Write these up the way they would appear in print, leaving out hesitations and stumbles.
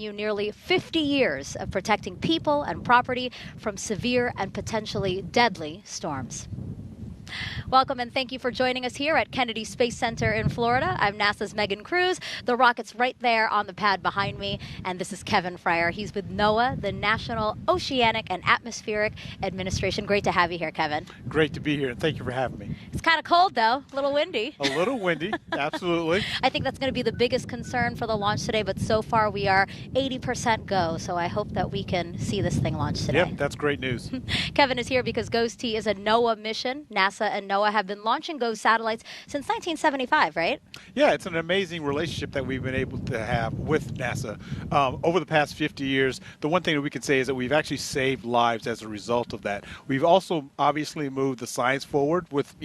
You nearly 50 years of protecting people and property from severe and potentially deadly storms. Welcome and thank you for joining us here at Kennedy Space Center in Florida. I'm NASA's Megan Cruz. The rocket's right there on the pad behind me, and this is Kevin Fryer. He's with NOAA, the National Oceanic and Atmospheric Administration. Great to have you here, Kevin. Great to be here, and thank you for having me. It's kind of cold, though. A little windy. A little windy, absolutely. I think that's going to be the biggest concern for the launch today, but so far we are 80% go, so I hope that we can see this thing launch today. Yep, that's great news. Kevin is here because GOES-T is a NOAA mission. NASA and NOAA have been launching GOES satellites since 1975, right? Yeah, it's an amazing relationship that we've been able to have with NASA. Over the past 50 years, the one thing that we can say is that we've actually saved lives as a result of that. We've also obviously moved the science forward with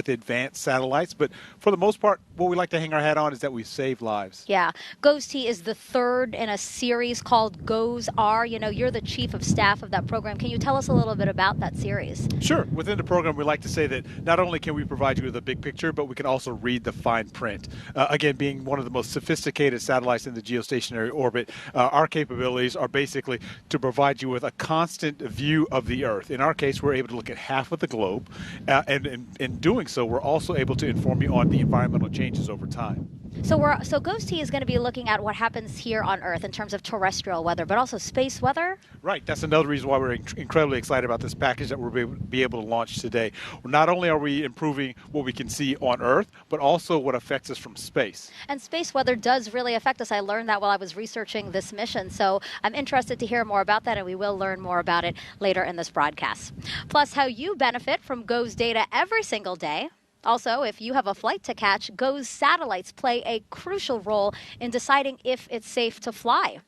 advanced satellites, but for the most part, what we like to hang our hat on is that we've saved lives. Yeah, GOES-T is the third in a series called GOES-R. You know, you're the chief of staff of that program. Can you tell us a little bit about that series? Sure. Within the program, we like to say that not only can we provide you with a big picture, but we can also read the fine print. Again, being one of the most sophisticated satellites in the geostationary orbit, our capabilities are basically to provide you with a constant view of the Earth. In our case, we're able to look at half of the globe, and in doing so, we're also able to inform you on the environmental changes over time. So GOES-T is going to be looking at what happens here on Earth in terms of terrestrial weather, but also space weather? Right. That's another reason why we're incredibly excited about this package that we'll be able to launch today. Not only are we improving what we can see on Earth, but also what affects us from space. And space weather does really affect us. I learned that while I was researching this mission, so I'm interested to hear more about that, and we will learn more about it later in this broadcast. Plus, how you benefit from GOES data every single day. Also, if you have a flight to catch, GOES satellites play a crucial role in deciding if it's safe to fly.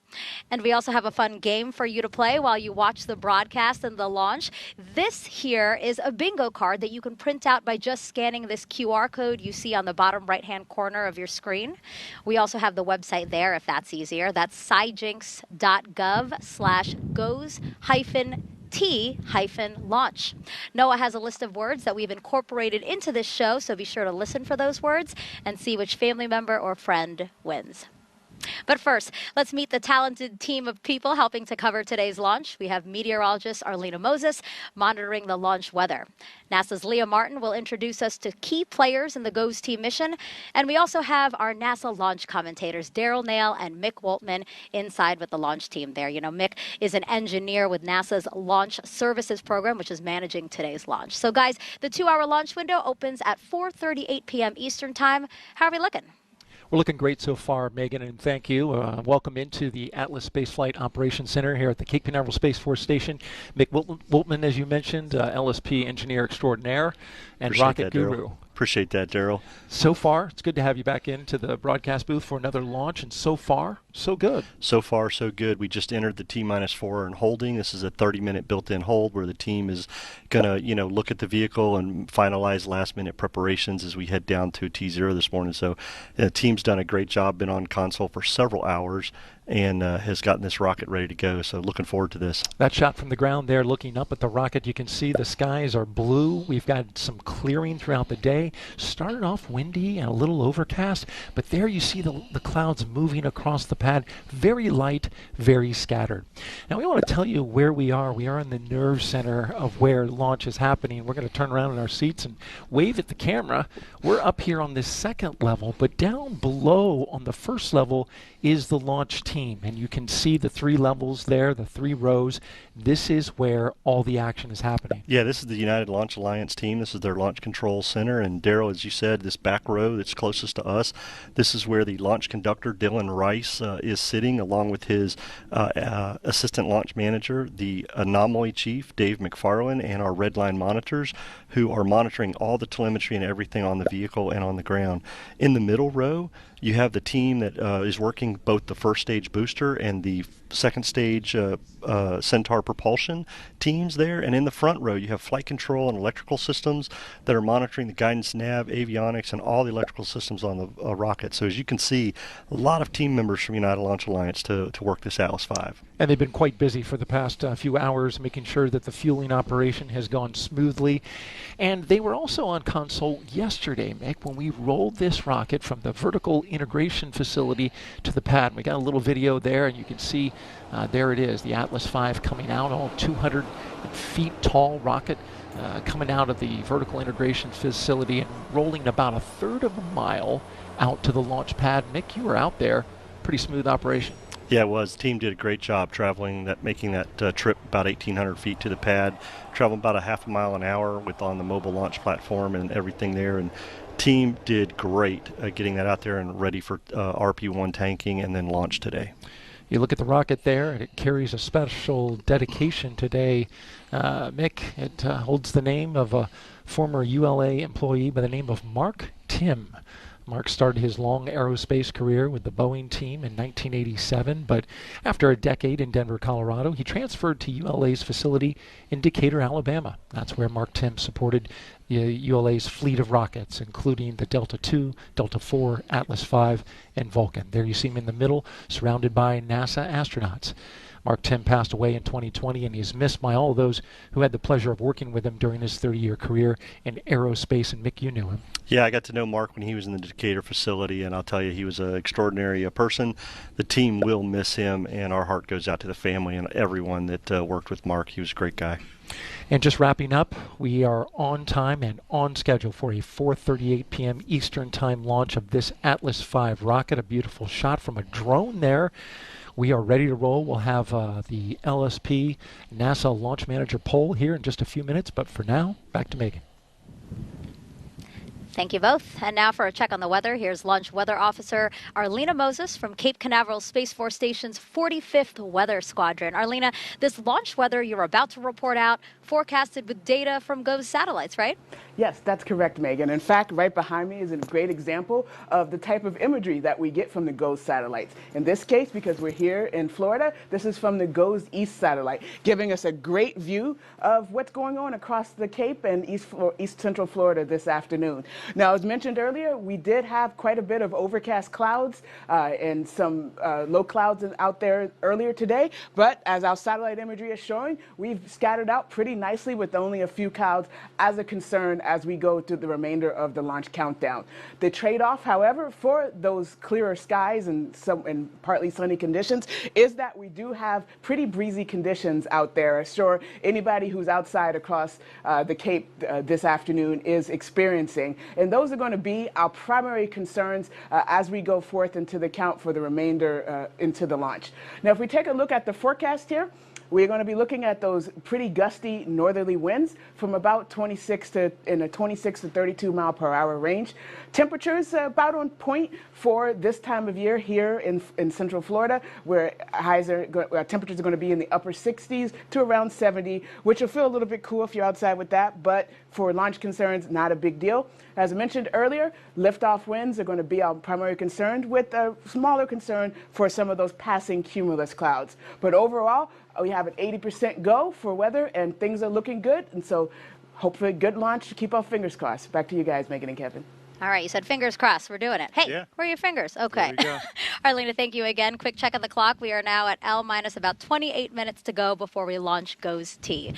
And we also have a fun game for you to play while you watch the broadcast and the launch. This here is a bingo card that you can print out by just scanning this QR code you see on the bottom right-hand corner of your screen. We also have the website there if that's easier. That's scijinx.gov/GOES-T-launch. NOAA has a list of words that we've incorporated into this show, so be sure to listen for those words and see which family member or friend wins. But first, let's meet the talented team of people helping to cover today's launch. We have meteorologist Arlena Moses monitoring the launch weather. NASA's Leah Martin will introduce us to key players in the GOES-T mission. And we also have our NASA launch commentators, Daryl Nail and Mick Woltman, inside with the launch team there. You know, Mick is an engineer with NASA's Launch Services Program, which is managing today's launch. So, guys, the 2-hour launch window opens at 4:38 p.m. Eastern Time. How are we looking? We're looking great so far, Megan, and thank you. Welcome into the Atlas Spaceflight Operations Center here at the Cape Canaveral Space Force Station. Mick Woltman, as you mentioned, LSP engineer extraordinaire and Appreciate rocket that, guru. Appreciate that, Daryl. So far, it's good to have you back into the broadcast booth for another launch, and so far, so good. So far, so good. We just entered the T-4 and holding. This is a 30-minute built-in hold where the team is going to, look at the vehicle and finalize last-minute preparations as we head down to T0 this morning. So the team's done a great job, been on console for several hours, and has gotten this rocket ready to go. So looking forward to this. That shot from the ground there, looking up at the rocket, you can see the skies are blue. We've got some clearing throughout the day. Started off windy and a little overcast, but there you see the clouds moving across the pad. Very light, very scattered. Now we want to tell you where we are. We are in the nerve center of where launch is happening. We're going to turn around in our seats and wave at the camera. We're up here on this second level, but down below on the first level is the launch team. And you can see the 3 levels there, the 3 rows. This is where all the action is happening. Yeah, this is the United Launch Alliance team. This is their launch control center. And Daryl, as you said, this back row that's closest to us, this is where the launch conductor, Dylan Rice, is sitting, along with his assistant launch manager, the anomaly chief, Dave McFarland, and our red line monitors, who are monitoring all the telemetry and everything on the vehicle and on the ground. In the middle row, you have the team that is working both the first stage booster and the second stage Centaur propulsion teams there. And in the front row, you have flight control and electrical systems that are monitoring the guidance, nav, avionics, and all the electrical systems on the rocket. So as you can see, a lot of team members from United Launch Alliance to work this Atlas V. And they've been quite busy for the past few hours, making sure that the fueling operation has gone smoothly. And they were also on console yesterday, Mick, when we rolled this rocket from the vertical integration facility to the pad. We got a little video there, and you can see there it is, the Atlas V coming out, all 200 feet tall rocket coming out of the vertical integration facility and rolling about a third of a mile out to the launch pad. Mick, you were out there. Pretty smooth operation. Yeah, it was. The team did a great job making that trip about 1,800 feet to the pad, traveling about a half a mile an hour on the mobile launch platform and everything there. And team did great getting that out there and ready for RP-1 tanking and then launch today. You look at the rocket there, and it carries a special dedication today. Mick, it holds the name of a former ULA employee by the name of Mark Tim. Mark started his long aerospace career with the Boeing team in 1987, but after a decade in Denver, Colorado, he transferred to ULA's facility in Decatur, Alabama. That's where Mark Tim supported ULA's fleet of rockets, including the Delta II, Delta IV, Atlas V, and Vulcan. There you see him in the middle, surrounded by NASA astronauts. Mark Tim passed away in 2020, and he is missed by all of those who had the pleasure of working with him during his 30-year career in aerospace. And Mick, you knew him. Yeah, I got to know Mark when he was in the Decatur facility, and I'll tell you, he was an extraordinary person. The team will miss him, and our heart goes out to the family and everyone that worked with Mark. He was a great guy. And just wrapping up, we are on time and on schedule for a 4:38 p.m. Eastern Time launch of this Atlas V rocket. A beautiful shot from a drone there. We are ready to roll. We'll have the LSP NASA Launch Manager poll here in just a few minutes, but for now, back to Megan. Thank you both. And now for a check on the weather, here's Launch Weather Officer Arlena Moses from Cape Canaveral Space Force Station's 45th Weather Squadron. Arlena, this launch weather you're about to report out, forecasted with data from GOES satellites, right? Yes, that's correct, Megan. In fact, right behind me is a great example of the type of imagery that we get from the GOES satellites. In this case, because we're here in Florida, this is from the GOES-East satellite, giving us a great view of what's going on across the Cape and East Central Florida this afternoon. Now, as mentioned earlier, we did have quite a bit of overcast clouds and some low clouds out there earlier today, but as our satellite imagery is showing, we've scattered out pretty nicely with only a few clouds as a concern as we go to the remainder of the launch countdown. The trade-off, however, for those clearer skies and partly sunny conditions is that we do have pretty breezy conditions out there. I'm sure anybody who's outside across the Cape this afternoon is experiencing. And those are going to be our primary concerns as we go forth into the count for the remainder into the launch. Now, if we take a look at the forecast here, we're going to be looking at those pretty gusty northerly winds from about 26 to 32 mile per hour range. Temperatures about on point for this time of year here in Central Florida, where temperatures are going to be in the upper 60s to around 70, which will feel a little bit cool if you're outside with that, but for launch concerns, not a big deal. As I mentioned earlier, liftoff winds are going to be our primary concern, with a smaller concern for some of those passing cumulus clouds. But overall, we have an 80% go for weather, and things are looking good. And so hopefully good launch. Keep our fingers crossed. Back to you guys, Megan and Kevin. All right, you said fingers crossed. We're doing it. Hey, Yeah. where are your fingers? Okay. Arlena, thank you again. Quick check on the clock. We are now at L minus about 28 minutes to go before we launch GOES-T.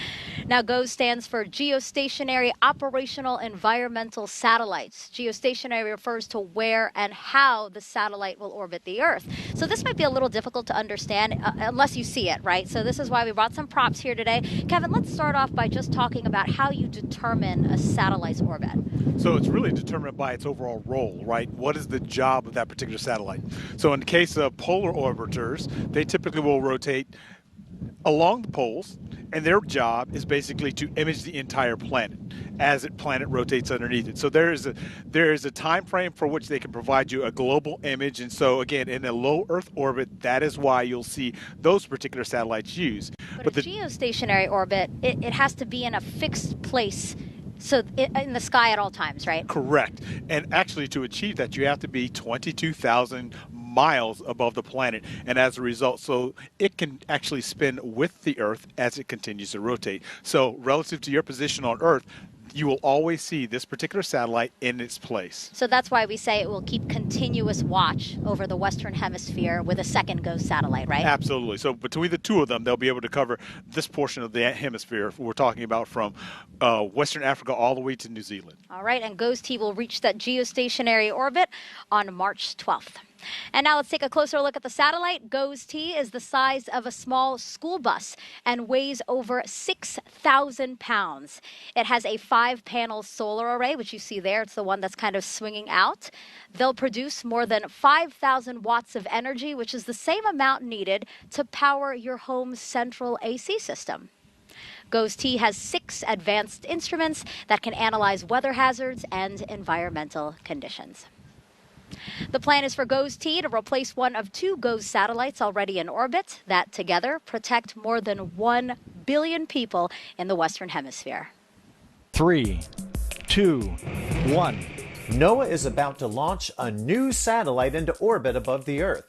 Now, GOES stands for Geostationary Operational Environmental Satellites. Geostationary refers to where and how the satellite will orbit the Earth. So this might be a little difficult to understand unless you see it, right? So this is why we brought some props here today. Kevin, let's start off by just talking about how you determine a satellite's orbit. So it's really determined by its overall role, right? What is the job of that particular satellite? So in the case of polar orbiters, they typically will rotate along the poles, and their job is basically to image the entire planet as the planet rotates underneath it. So there is a time frame for which they can provide you a global image. And so again, in a low Earth orbit, that is why you'll see those particular satellites used. But a geostationary orbit, it has to be in a fixed place. So in the sky at all times, right? Correct. And actually, to achieve that, you have to be 22,000 miles above the planet. And as a result, so it can actually spin with the Earth as it continues to rotate. So relative to your position on Earth, you will always see this particular satellite in its place. So that's why we say it will keep continuous watch over the Western Hemisphere with a second GOES satellite, right? Absolutely. So between the two of them, they'll be able to cover this portion of the hemisphere we're talking about, from Western Africa all the way to New Zealand. All right, and GOES-T will reach that geostationary orbit on March 12th. And now let's take a closer look at the satellite. GOES-T is the size of a small school bus and weighs over 6,000 pounds. It has a 5-panel solar array, which you see there. It's the one that's kind of swinging out. They'll produce more than 5,000 watts of energy, which is the same amount needed to power your home's central AC system. GOES-T has 6 advanced instruments that can analyze weather hazards and environmental conditions. The plan is for GOES-T to replace one of 2 GOES satellites already in orbit that together protect more than 1 billion people in the Western Hemisphere. 3, 2, 1. NOAA is about to launch a new satellite into orbit above the Earth.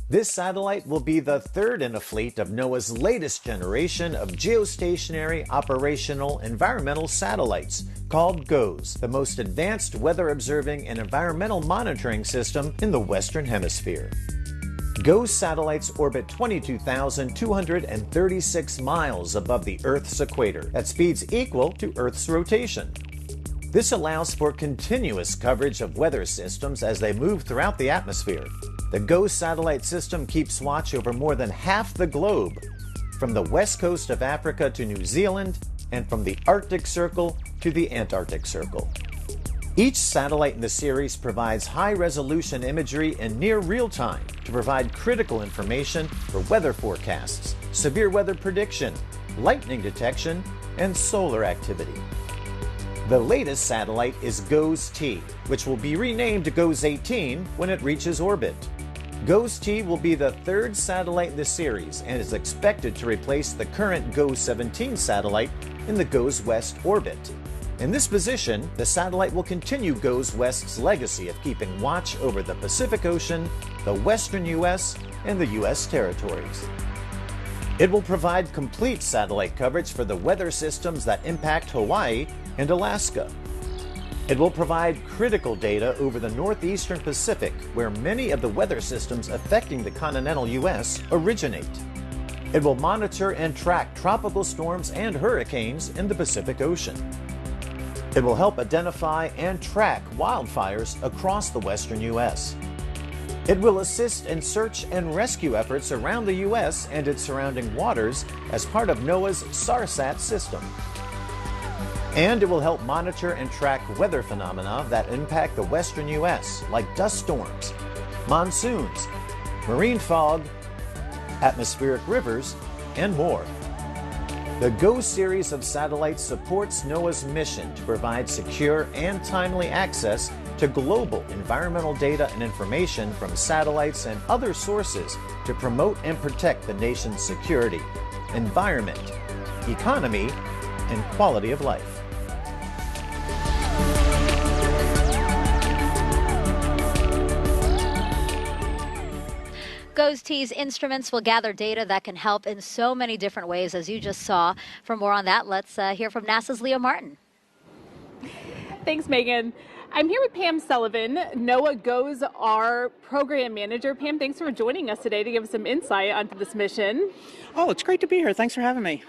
This satellite will be the 3rd in a fleet of NOAA's latest generation of geostationary operational environmental satellites, called GOES, the most advanced weather observing and environmental monitoring system in the Western Hemisphere. GOES satellites orbit 22,236 miles above the Earth's equator at speeds equal to Earth's rotation. This allows for continuous coverage of weather systems as they move throughout the atmosphere. The GOES satellite system keeps watch over more than half the globe, from the west coast of Africa to New Zealand, and from the Arctic Circle to the Antarctic Circle. Each satellite in the series provides high-resolution imagery in near real time to provide critical information for weather forecasts, severe weather prediction, lightning detection, and solar activity. The latest satellite is GOES-T, which will be renamed GOES-18 when it reaches orbit. GOES-T will be the 3rd satellite in the series and is expected to replace the current GOES-17 satellite in the GOES-West orbit. In this position, the satellite will continue GOES-West's legacy of keeping watch over the Pacific Ocean, the western U.S., and the U.S. territories. It will provide complete satellite coverage for the weather systems that impact Hawaii and Alaska. It will provide critical data over the northeastern Pacific, where many of the weather systems affecting the continental U.S. originate. It will monitor and track tropical storms and hurricanes in the Pacific Ocean. It will help identify and track wildfires across the western U.S. It will assist in search and rescue efforts around the U.S. and its surrounding waters as part of NOAA's SARSAT system. And it will help monitor and track weather phenomena that impact the western U.S., like dust storms, monsoons, marine fog, atmospheric rivers, and more. The GOES series of satellites supports NOAA's mission to provide secure and timely access to global environmental data and information from satellites and other sources to promote and protect the nation's security, environment, economy, and quality of life. GOES-T's instruments will gather data that can help in so many different ways, as you just saw. For more on that, let's hear from NASA's Leah Martin. Thanks, Megan. I'm here with Pam Sullivan, NOAA GOES-R Program Manager. Pam, thanks for joining us today to give us some insight onto this mission. Oh, it's great to be here. Thanks for having me.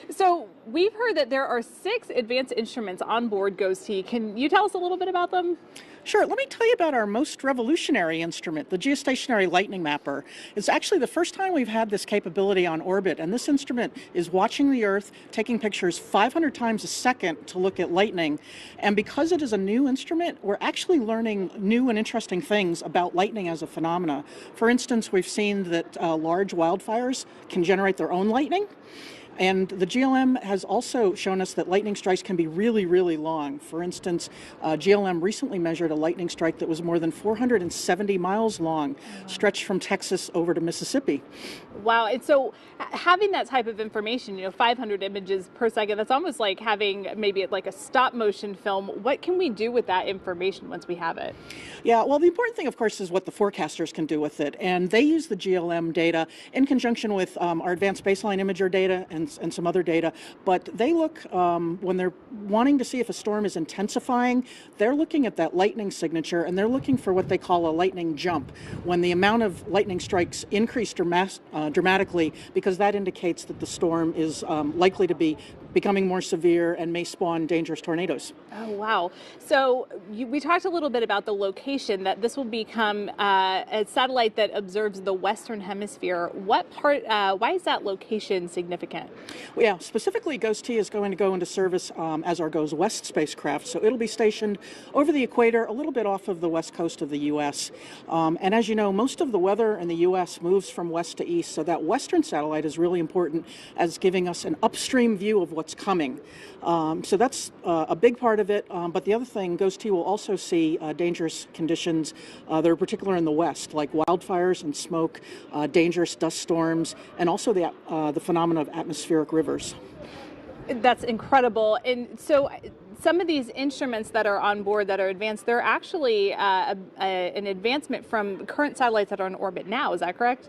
So we've heard that there are 6 advanced instruments on board GOES-T. Can you tell us a little bit about them? Sure. Let me tell you about our most revolutionary instrument, the Geostationary Lightning Mapper. It's actually the first time we've had this capability on orbit, and this instrument is watching the Earth, taking pictures 500 times a second to look at lightning. And because it is a new instrument, we're actually learning new and interesting things about lightning as a phenomena. For instance, we've seen that large wildfires can generate their own lightning. And the GLM has also shown us that lightning strikes can be really, really long. For instance, GLM recently measured a lightning strike that was more than 470 miles long, stretched from Texas over to Mississippi. Wow. And so having that type of information, 500 images per second, that's almost like having maybe like a stop motion film. What can we do with that information once we have it? Yeah, well, the important thing, of course, is what the forecasters can do with it. And they use the GLM data in conjunction with our advanced baseline imager data and and some other data. But they look, when they're wanting to see if a storm is intensifying, they're looking at that lightning signature, and they're looking for what they call a lightning jump, when the amount of lightning strikes increase dramatically, because that indicates that the storm is likely to be becoming more severe and may spawn dangerous tornadoes. Oh, wow. So we talked a little bit about the location, that this will become a satellite that observes the Western Hemisphere. What part, why is that location significant? Well, yeah, specifically GOES-T is going to go into service as our GOES-West spacecraft. So it'll be stationed over the equator, a little bit off of the west coast of the U.S. And as you know, most of the weather in the U.S. moves from west to east. So that Western satellite is really important as giving us an upstream view of what's coming. So that's a big part of it. But the other thing, GOES-T will also see dangerous conditions that are particular in the west, like wildfires and smoke, dangerous dust storms, and also the phenomena of atmospheric rivers. That's incredible. And so some of these instruments that are on board that are advanced, they're actually an advancement from current satellites that are in orbit now. Is that correct?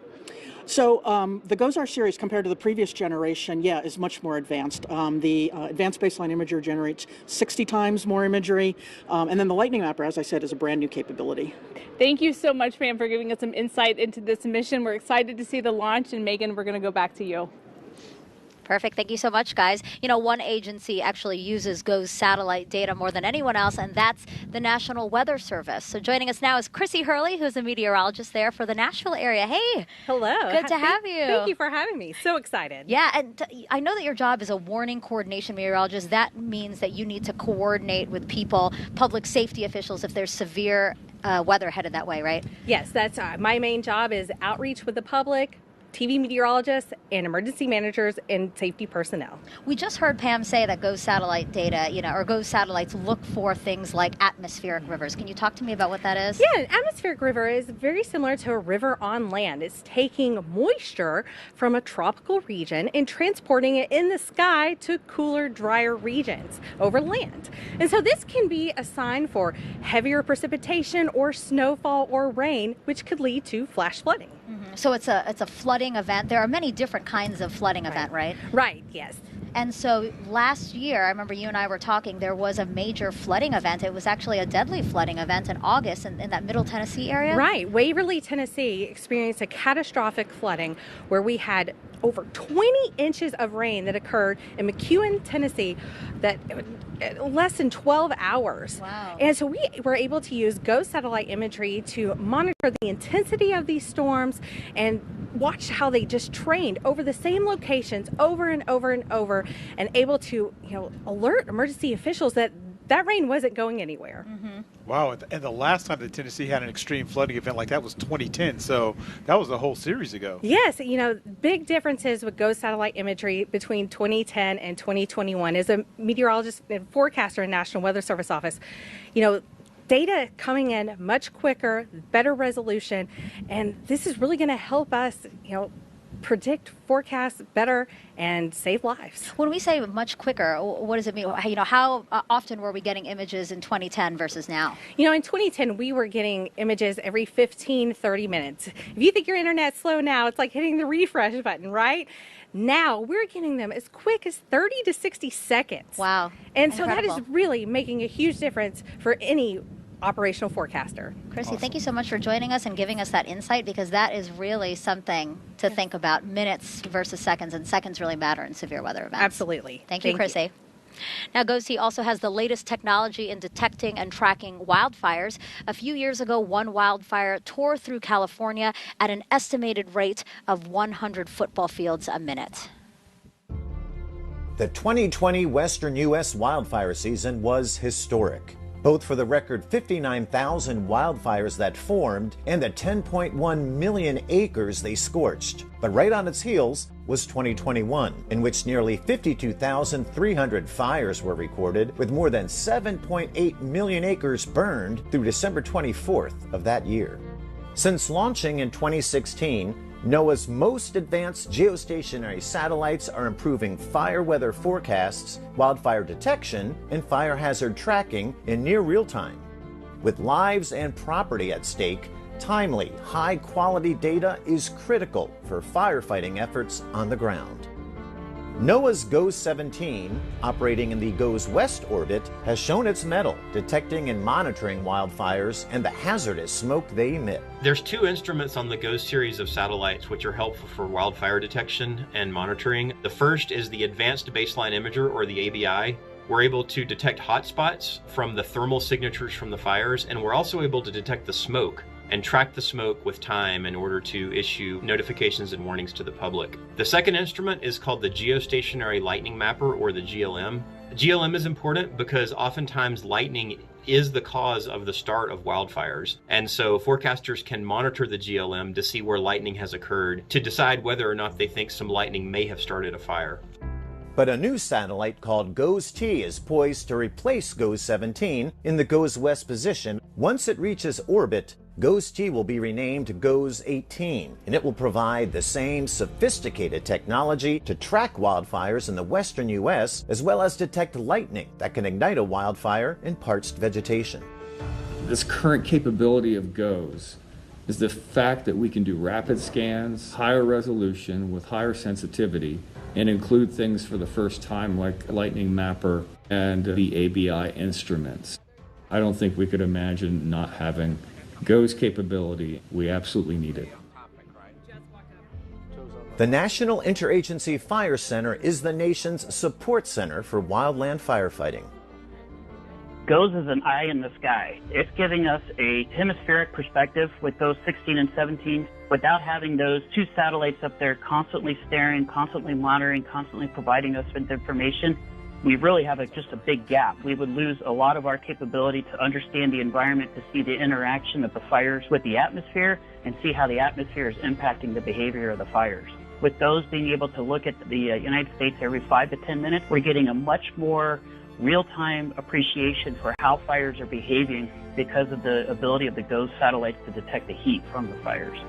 So the GOES-R series, compared to the previous generation, is much more advanced. The Advanced Baseline Imager generates 60 times more imagery, and then the Lightning Mapper, as I said, is a brand new capability. Thank you so much, Pam, for giving us some insight into this mission. We're excited to see the launch, and Megan, we're going to go back to you. Perfect. Thank you so much, guys. You know, one agency actually uses GOES satellite data more than anyone else, and that's the National Weather Service. So joining us now is Chrissy Hurley, who's a meteorologist there for the Nashville area. Hey. Hello. Good to have you. Thank you for having me. So excited. Yeah, and I know that your job is a warning coordination meteorologist. That means that you need to coordinate with people, public safety officials, if there's severe weather headed that way, right? Yes, that's my main job is outreach with the public, TV meteorologists, and emergency managers and safety personnel. We just heard Pam say that GOES satellite data, or GOES satellites look for things like atmospheric rivers. Can you talk to me about what that is? Yeah, an atmospheric river is very similar to a river on land. It's taking moisture from a tropical region and transporting it in the sky to cooler, drier regions over land. And so this can be a sign for heavier precipitation or snowfall or rain, which could lead to flash flooding. Mm-hmm. So it's a flooding event. There are many different kinds of flooding event, right? Right, yes. And so last year, I remember you and I were talking, there was a major flooding event. It was actually a deadly flooding event in August in that Middle Tennessee area. Right. Waverly, Tennessee experienced a catastrophic flooding where we had over 20 inches of rain that occurred in McEwen, Tennessee, that less than 12 hours. Wow. And so we were able to use GOES satellite imagery to monitor the intensity of these storms and watch how they just trained over the same locations over and over and over, and able to alert emergency officials that rain wasn't going anywhere. Mm-hmm. Wow, and the last time that Tennessee had an extreme flooding event like that was 2010, so that was a whole series ago. Yes, big differences with GOES satellite imagery between 2010 and 2021. As a meteorologist and forecaster in National Weather Service office, data coming in much quicker, better resolution, and this is really going to help us, predict, forecast better, and save lives. When we say much quicker, what does it mean? How often were we getting images in 2010 versus now? In 2010, we were getting images every 15, 30 minutes. If you think your internet's slow now, it's like hitting the refresh button, right? Now we're getting them as quick as 30 to 60 seconds. Wow. And Incredible. so that is really making a huge difference for any operational forecaster. Chrissy, Awesome. Thank you so much for joining us and giving us that insight, because that is really something to think about. Minutes versus seconds, and seconds really matter in severe weather events. Absolutely. Thank you, Chrissy. Now, GOES-T also has the latest technology in detecting and tracking wildfires. A few years ago, one wildfire tore through California at an estimated rate of 100 football fields a minute. The 2020 Western U.S. wildfire season was historic, both for the record 59,000 wildfires that formed and the 10.1 million acres they scorched. But right on its heels was 2021, in which nearly 52,300 fires were recorded, with more than 7.8 million acres burned through December 24th of that year. Since launching in 2016, NOAA's most advanced geostationary satellites are improving fire weather forecasts, wildfire detection, and fire hazard tracking in near real time. With lives and property at stake, timely, high-quality data is critical for firefighting efforts on the ground. NOAA's GOES-17, operating in the GOES-West orbit, has shown its mettle, detecting and monitoring wildfires and the hazardous smoke they emit. There's two instruments on the GOES series of satellites which are helpful for wildfire detection and monitoring. The first is the Advanced Baseline Imager, or the ABI. We're able to detect hotspots from the thermal signatures from the fires, and we're also able to detect the smoke and track the smoke with time in order to issue notifications and warnings to the public. The second instrument is called the Geostationary Lightning Mapper, or the GLM. GLM is important because oftentimes lightning is the cause of the start of wildfires. And so forecasters can monitor the GLM to see where lightning has occurred to decide whether or not they think some lightning may have started a fire. But a new satellite called GOES-T is poised to replace GOES-17 in the GOES-West position. Once it reaches orbit, GOES-T will be renamed GOES-18, and it will provide the same sophisticated technology to track wildfires in the western U.S., as well as detect lightning that can ignite a wildfire in parched vegetation. This current capability of GOES is the fact that we can do rapid scans, higher resolution with higher sensitivity, and include things for the first time like Lightning Mapper and the ABI instruments. I don't think we could imagine not having GOES capability. We absolutely need it. The National Interagency Fire Center is the nation's support center for wildland firefighting. GOES is an eye in the sky. It's giving us a hemispheric perspective with GOES 16 and 17 without having those two satellites up there constantly staring, constantly monitoring, constantly providing us with information. We really have just a big gap. We would lose a lot of our capability to understand the environment, to see the interaction of the fires with the atmosphere and see how the atmosphere is impacting the behavior of the fires. With those being able to look at the United States every 5 to 10 minutes, we're getting a much more real-time appreciation for how fires are behaving because of the ability of the GOES satellites to detect the heat from the fires.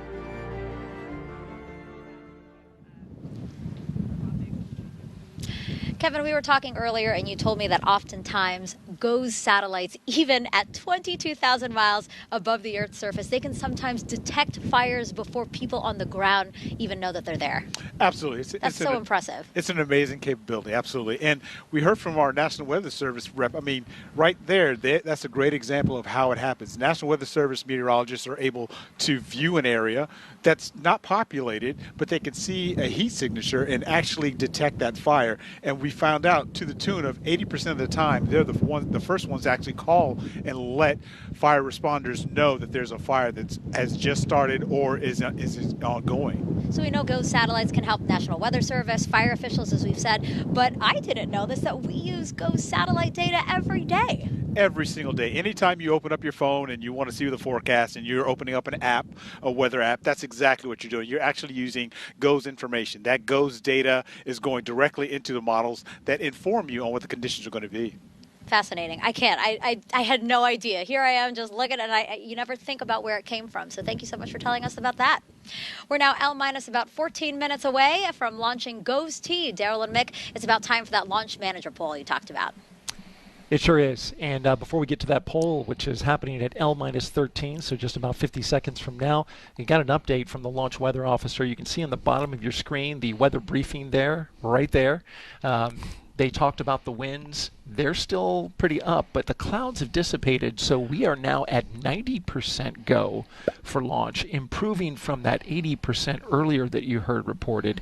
Kevin, we were talking earlier and you told me that oftentimes GOES satellites, even at 22,000 miles above the Earth's surface, they can sometimes detect fires before people on the ground even know that they're there. Absolutely. That's so impressive. It's an amazing capability, absolutely. And we heard from our National Weather Service rep, I mean, right there, that's a great example of how it happens. National Weather Service meteorologists are able to view an area that's not populated, but they can see a heat signature and actually detect that fire. And we found out to the tune of 80% of the time, they're the first ones to actually call and let fire responders know that there's a fire that has just started or is ongoing. So we know GOES satellites can help National Weather Service, fire officials, as we've said, but I didn't know this, that we use GOES satellite data every day. Every single day. Anytime you open up your phone and you want to see the forecast and you're opening up an app, a weather app, that's exactly what you're doing. You're actually using GOES information. That GOES data is going directly into the models that inform you on what the conditions are going to be. Fascinating. I can't. I had no idea. Here I am just looking at you never think about where it came from. So thank you so much for telling us about that. We're now L- about 14 minutes away from launching GOES-T. Daryl and Mick, it's about time for that launch manager poll you talked about. It sure is. And before we get to that poll, which is happening at L-13, so just about 50 seconds from now, you got an update from the launch weather officer. You can see on the bottom of your screen the weather briefing there, right there. They talked about the winds. They're still pretty up, but the clouds have dissipated, so we are now at 90% go for launch, improving from that 80% earlier that you heard reported.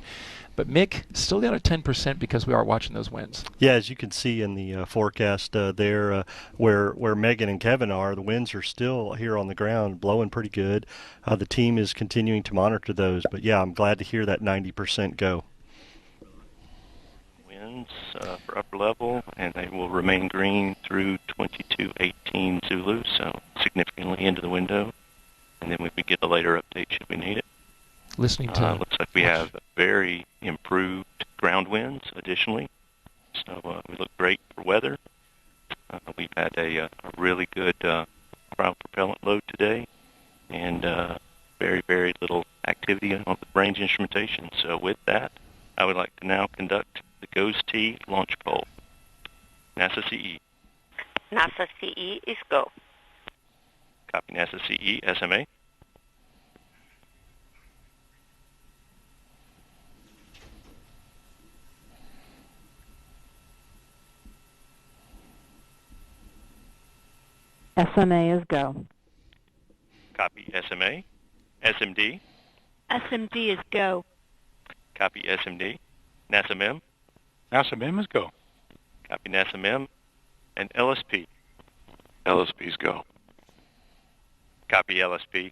But Mick, still got a 10% because we are watching those winds. Yeah, as you can see in the forecast there, where Megan and Kevin are, the winds are still here on the ground, blowing pretty good. The team is continuing to monitor those. But yeah, I'm glad to hear that 90% go. Winds for upper level, and they will remain green through 2218 Zulu, so significantly into the window. And then we could get a later update should we need it. Listening to looks like we have very improved ground winds additionally, so we look great for weather. We've had a really good cryo propellant load today, and very, very little activity on the range instrumentation. So with that, I would like to now conduct the GOES-T launch poll. NASA CE. NASA CE is go. Copy NASA CE, SMA. SMA is go. Copy SMA. SMD. SMD is go. Copy SMD. NASA MEM. NASA MEM is go. Copy NASA MEM. And LSP. LSP is go. Copy LSP.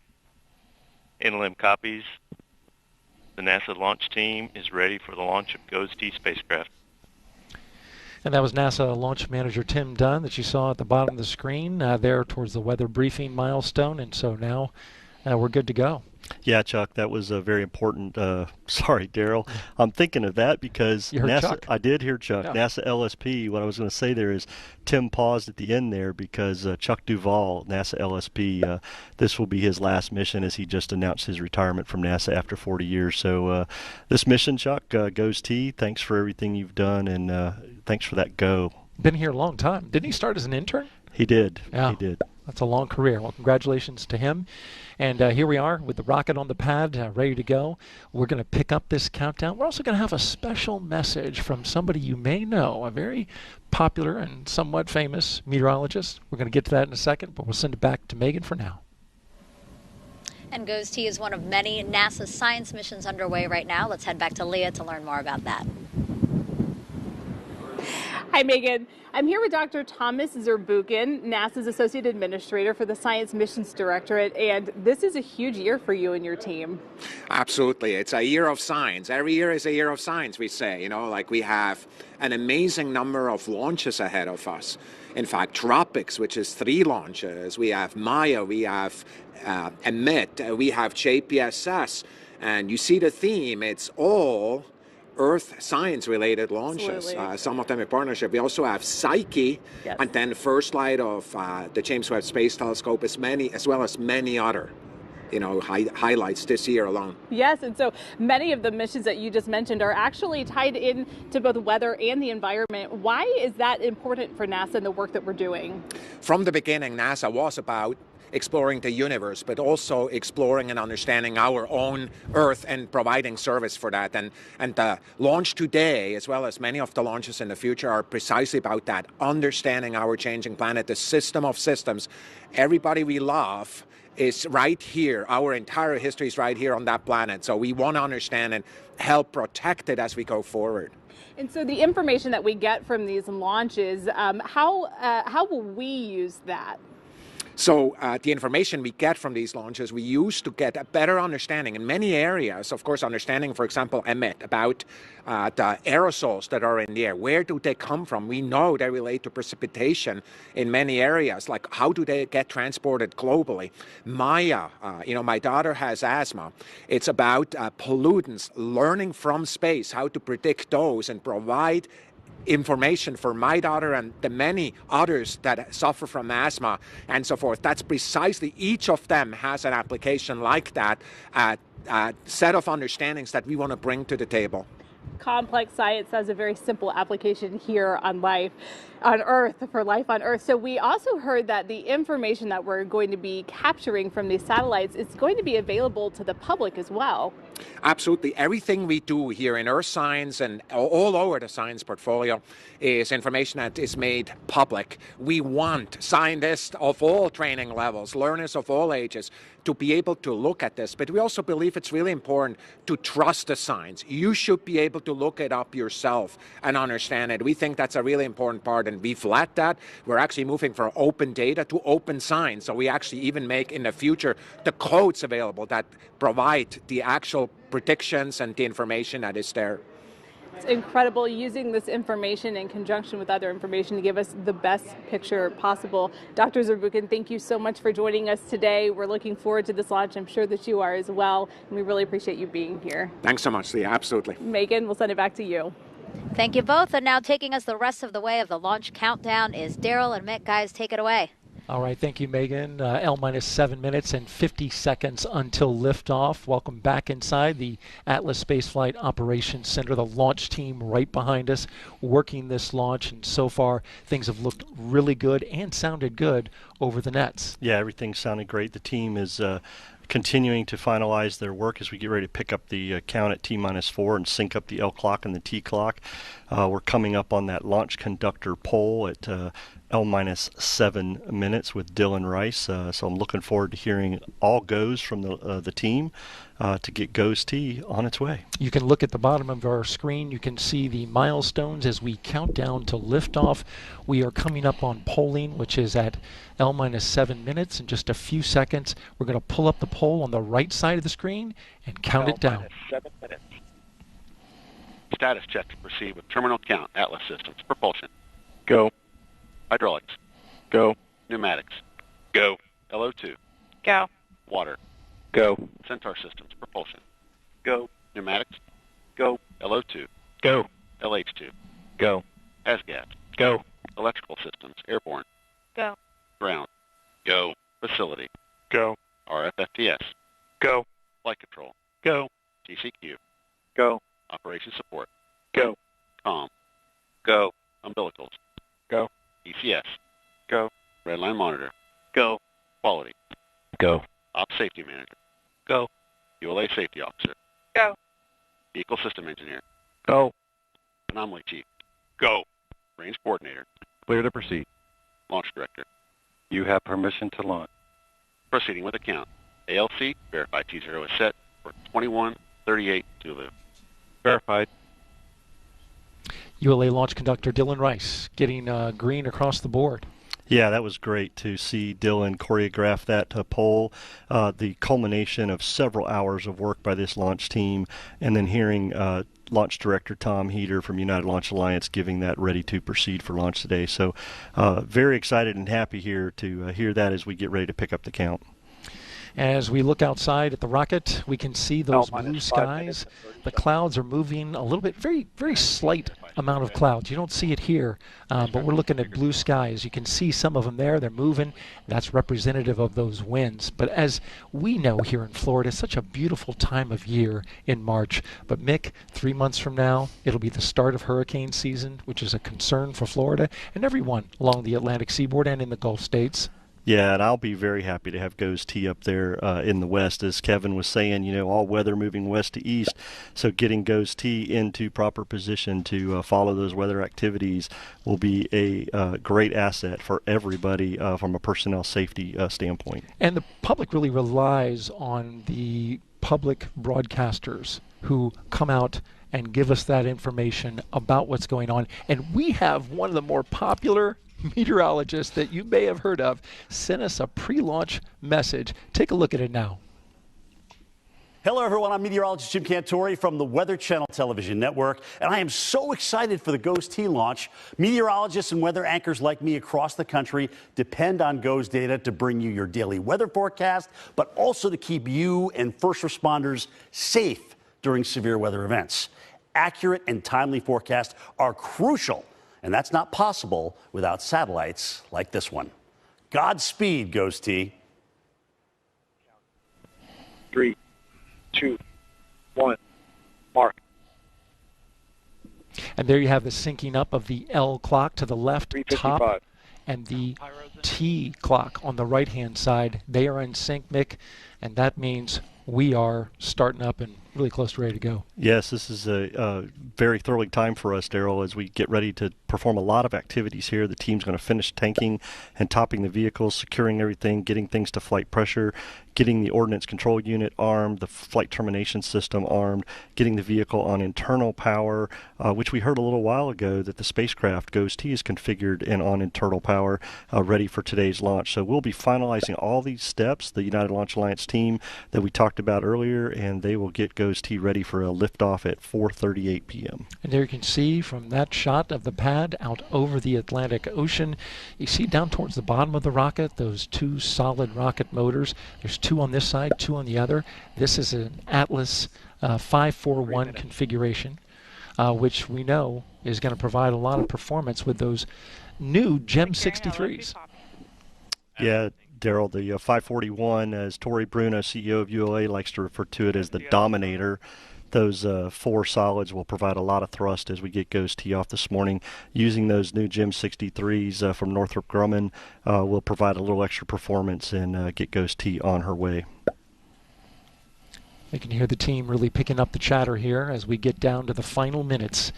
NLM copies. The NASA launch team is ready for the launch of GOES-T spacecraft. And that was NASA Launch Manager Tim Dunn that you saw at the bottom of the screen there towards the weather briefing milestone. And so now we're good to go. Yeah, Chuck, that was a very important. Sorry, Daryl. I'm thinking of that because you heard NASA. Chuck. I did hear Chuck. Yeah. NASA LSP. What I was going to say there is Tim paused at the end there because Chuck Duvall, NASA LSP, this will be his last mission as he just announced his retirement from NASA after 40 years. So this mission, Chuck, GOES-T. Thanks for everything you've done, and thanks for that go. Been here a long time. Didn't he start as an intern? He did. Yeah. He did. That's a long career. Well, congratulations to him. And here we are with the rocket on the pad, ready to go. We're going to pick up this countdown. We're also going to have a special message from somebody you may know, a very popular and somewhat famous meteorologist. We're going to get to that in a second, but we'll send it back to Megan for now. And GOES-T is one of many NASA science missions underway right now. Let's head back to Leah to learn more about that. Hi, Megan. I'm here with Dr. Thomas Zurbuchen, NASA's Associate Administrator for the Science Missions Directorate, and this is a huge year for you and your team. Absolutely. It's a year of science. Every year is a year of science, we say. You know, like we have an amazing number of launches ahead of us. In fact, Tropics, which is 3 launches. We have Maya, we have Emmet, we have JPSS. And you see the theme, it's all Earth science-related launches, some of them in partnership. We also have Psyche, yes, and then the first light of the James Webb Space Telescope, as well as many other, highlights this year alone. Yes, and so many of the missions that you just mentioned are actually tied in to both weather and the environment. Why is that important for NASA and the work that we're doing? From the beginning, NASA was about exploring the universe, but also exploring and understanding our own Earth and providing service for that. And the launch today, as well as many of the launches in the future, are precisely about that, understanding our changing planet, the system of systems. Everybody we love is right here. Our entire history is right here on that planet. So we want to understand and help protect it as we go forward. And so the information that we get from these launches, how will we use that? So the information we get from these launches, we use to get a better understanding in many areas. Of course, understanding, for example, Emmet, about the aerosols that are in the air. Where do they come from? We know they relate to precipitation in many areas. Like, how do they get transported globally? Maya, my daughter has asthma. It's about pollutants, learning from space, how to predict those and provide information for my daughter and the many others that suffer from asthma and so forth. That's precisely, each of them has an application like that, set of understandings that we want to bring to the table. Complex science has a very simple application here on life on Earth, for life on Earth. So we also heard that the information that we're going to be capturing from these satellites is going to be available to the public as well. Absolutely. Everything we do here in Earth science and all over the science portfolio is information that is made public. We want scientists of all training levels, learners of all ages, to be able to look at this. But we also believe it's really important to trust the science. You should be able to look it up yourself and understand it. We think that's a really important part, and we've led that. We're actually moving from open data to open science. So we actually even make in the future the codes available that provide the actual predictions and the information that is there. It's incredible using this information in conjunction with other information to give us the best picture possible. Dr. Zurbuchen, thank you so much for joining us today. We're looking forward to this launch. I'm sure that you are as well, and we really appreciate you being here. Thanks so much, Leah. Absolutely. Megan, we'll send it back to you. Thank you both. And now taking us the rest of the way of the launch countdown is Daryl and Mick. Guys, take it away. All right, thank you, Megan. L-7 minutes and 50 seconds until liftoff. Welcome back inside the Atlas Spaceflight Operations Center, the launch team right behind us, working this launch. And so far, things have looked really good and sounded good over the nets. Yeah, everything sounded great. The team is continuing to finalize their work as we get ready to pick up the count at T-4 and sync up the L clock and the T clock. We're coming up on that launch conductor pole at L-7 minutes with Dylan Rice. So I'm looking forward to hearing all goes from the team to get GOES-T on its way. You can look at the bottom of our screen. You can see the milestones as we count down to liftoff. We are coming up on polling, which is at L-7 minutes. In just a few seconds, we're going to pull up the poll on the right side of the screen and count it down. L-7 minutes. Status check to proceed with terminal count. Atlas Systems. Propulsion. Go. Hydraulics. Go. Pneumatics. Go. LO2. Go. Water. Go. Centaur Systems. Propulsion. Go. Pneumatics. Go. LO2. Go. LH2. Go. ASGAS. Go. Electrical Systems. Airborne. Go. Ground. Go. Facility. Go. RFFTS. Go. Flight Control. Go. TCQ. Go. Operation Support. Go. COM. Go. Umbilicals. Go. ECS. Go. Redline Monitor. Go. Quality. Go. Ops Safety Manager. Go. ULA Safety Officer. Go. Vehicle System Engineer. Go. Anomaly Chief. Go. Range Coordinator. Clear to proceed. Launch Director. You have permission to launch. Proceeding with account. ALC. Verify T0 is set for 2138 Zulu. Verified. ULA launch conductor Dylan Rice getting green across the board. Yeah, that was great to see Dylan choreograph that poll, the culmination of several hours of work by this launch team, and then hearing Launch Director Tom Heater from United Launch Alliance giving that ready to proceed for launch today. So very excited and happy here to hear that as we get ready to pick up the count. As we look outside at the rocket, we can see those blue skies. The clouds are moving a little bit, very, very slight amount of clouds. You don't see it here, but we're looking at blue skies. You can see some of them there. They're moving. That's representative of those winds. But as we know here in Florida, it's such a beautiful time of year in March. But Mick, 3 months from now, it'll be the start of hurricane season, which is a concern for Florida and everyone along the Atlantic seaboard and in the Gulf states. Yeah, and I'll be very happy to have GOES-T up there in the west. As Kevin was saying, you know, all weather moving west to east, so getting GOES-T into proper position to follow those weather activities will be a great asset for everybody from a personnel safety standpoint. And the public really relies on the public broadcasters who come out and give us that information about what's going on. And we have one of the more popular meteorologists that you may have heard of sent us a pre-launch message. Take a look at it now. Hello, everyone. I'm meteorologist Jim Cantori from the Weather Channel Television Network, and I am so excited for the GOES-T launch. Meteorologists and weather anchors like me across the country depend on GOES data to bring you your daily weather forecast, but also to keep you and first responders safe during severe weather events. Accurate and timely forecasts are crucial, and that's not possible without satellites like this one. Godspeed, GOES-T. 3, 2, 1, mark. And there you have the syncing up of the L clock to the left top and the T clock on the right-hand side. They are in sync, Mick, and that means we are starting up and really close to ready to go. Yes, this is a very thrilling time for us, Daryl, as we get ready to perform a lot of activities here. The team's going to finish tanking and topping the vehicles, securing everything, getting things to flight pressure, getting the ordnance control unit armed, the flight termination system armed, getting the vehicle on internal power, which we heard a little while ago that the spacecraft GOES-T is configured and on internal power, ready for today's launch. So we'll be finalizing all these steps, the United Launch Alliance team that we talked about earlier, and they will get GOES-T ready for a liftoff at 4:38 p.m. And there you can see from that shot of the pad out over the Atlantic Ocean, you see down towards the bottom of the rocket those two solid rocket motors. There's two on this side, two on the other. This is an Atlas 541 configuration, which we know is going to provide a lot of performance with those new GEM 63s. Yeah, Daryl, the 541, as Tori Bruno, CEO of ULA, likes to refer to it as the Dominator. Those four solids will provide a lot of thrust as we get GOES-T off this morning. Using those new GEM 63s from Northrop Grumman will provide a little extra performance and get GOES-T on her way. You can hear the team really picking up the chatter here as we get down to the final minutes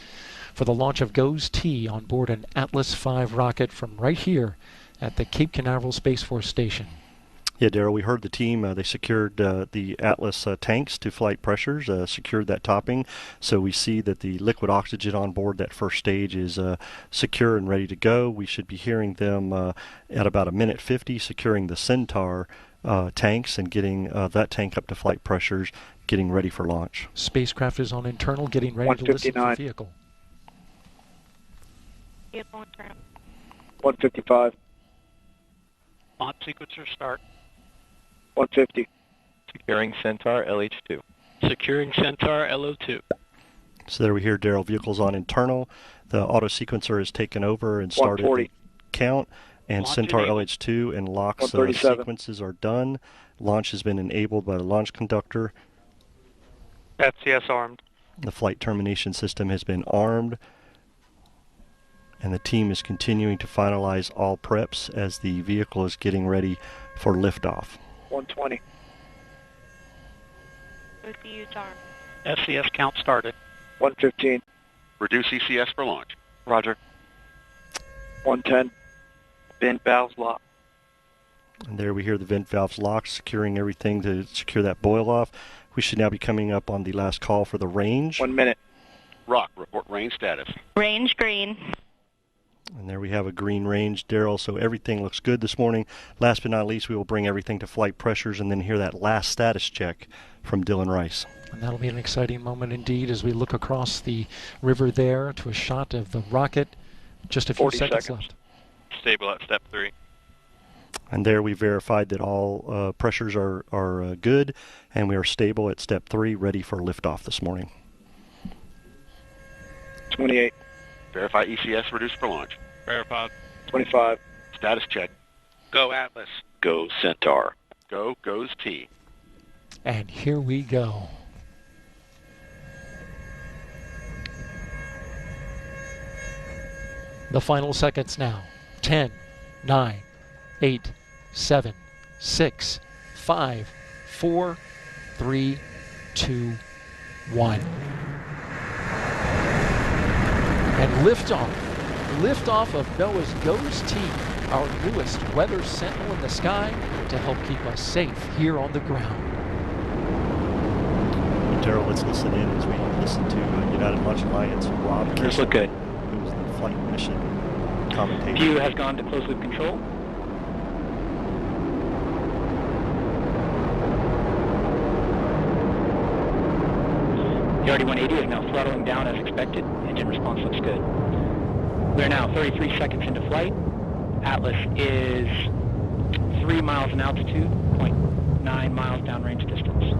for the launch of GOES-T on board an Atlas V rocket from right here at the Cape Canaveral Space Force Station. Yeah, Daryl, we heard the team, they secured the Atlas tanks to flight pressures, secured that topping. So we see that the liquid oxygen on board that first stage is secure and ready to go. We should be hearing them at about 1:50 securing the Centaur tanks and getting that tank up to flight pressures, getting ready for launch. Spacecraft is on internal, getting ready to listen for vehicle. 155. Launch sequencer start. 150. Securing Centaur LH2. Securing Centaur LO2. So there we hear Daryl, vehicles on internal. The auto sequencer has taken over and started the count. And Launch Centaur enabled. LH2 and LOX sequences are done. Launch has been enabled by the launch conductor. FCS armed. The flight termination system has been armed. And the team is continuing to finalize all preps as the vehicle is getting ready for liftoff. 120. FCS count started. 115. Reduce ECS for launch. Roger. 110. Vent valves locked. And there we hear the vent valves locked, securing everything to secure that boil off. We should now be coming up on the last call for the range. 1 minute. Rock, report range status. Range green. And there we have a green range, Daryl, so everything looks good this morning. Last but not least, we will bring everything to flight pressures and then hear that last status check from Dylan Rice. And that'll be an exciting moment indeed as we look across the river there to a shot of the rocket. Just a few seconds left. Stable at step 3. And there we verified that all pressures are good, and we are stable at step 3, ready for liftoff this morning. 28. Verify ECS reduced for launch. Verified. 25. Status check. Go Atlas. Go Centaur. Go GOES-T. And here we go. The final seconds now. 10, 9, 8, 7, 6, 5, 4, 3, 2, 1. And liftoff. Liftoff of NOAA's GOES-T, our newest weather sentinel in the sky to help keep us safe here on the ground. Daryl, let's listen in as we listen to United Launch Alliance Rob This Kissel, look good. who's the flight mission commentator. View has gone to closed loop control. The RD-180 is now throttling down as expected. Engine response looks good. We are now 33 seconds into flight. Atlas is 3 miles in altitude, 0.9 miles downrange distance.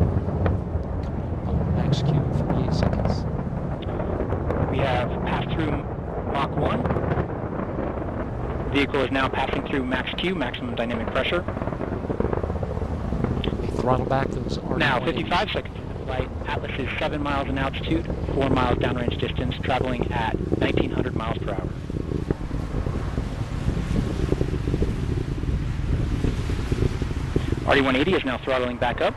Max Q, 48 seconds. We have passed through Mach 1. Vehicle is now passing through max Q, maximum dynamic pressure. They throttle back those RD-180s. Now 55 seconds into flight. Atlas is 7 miles in altitude, 4 miles downrange distance, traveling at 1,900 miles per hour. RD-180 is now throttling back up.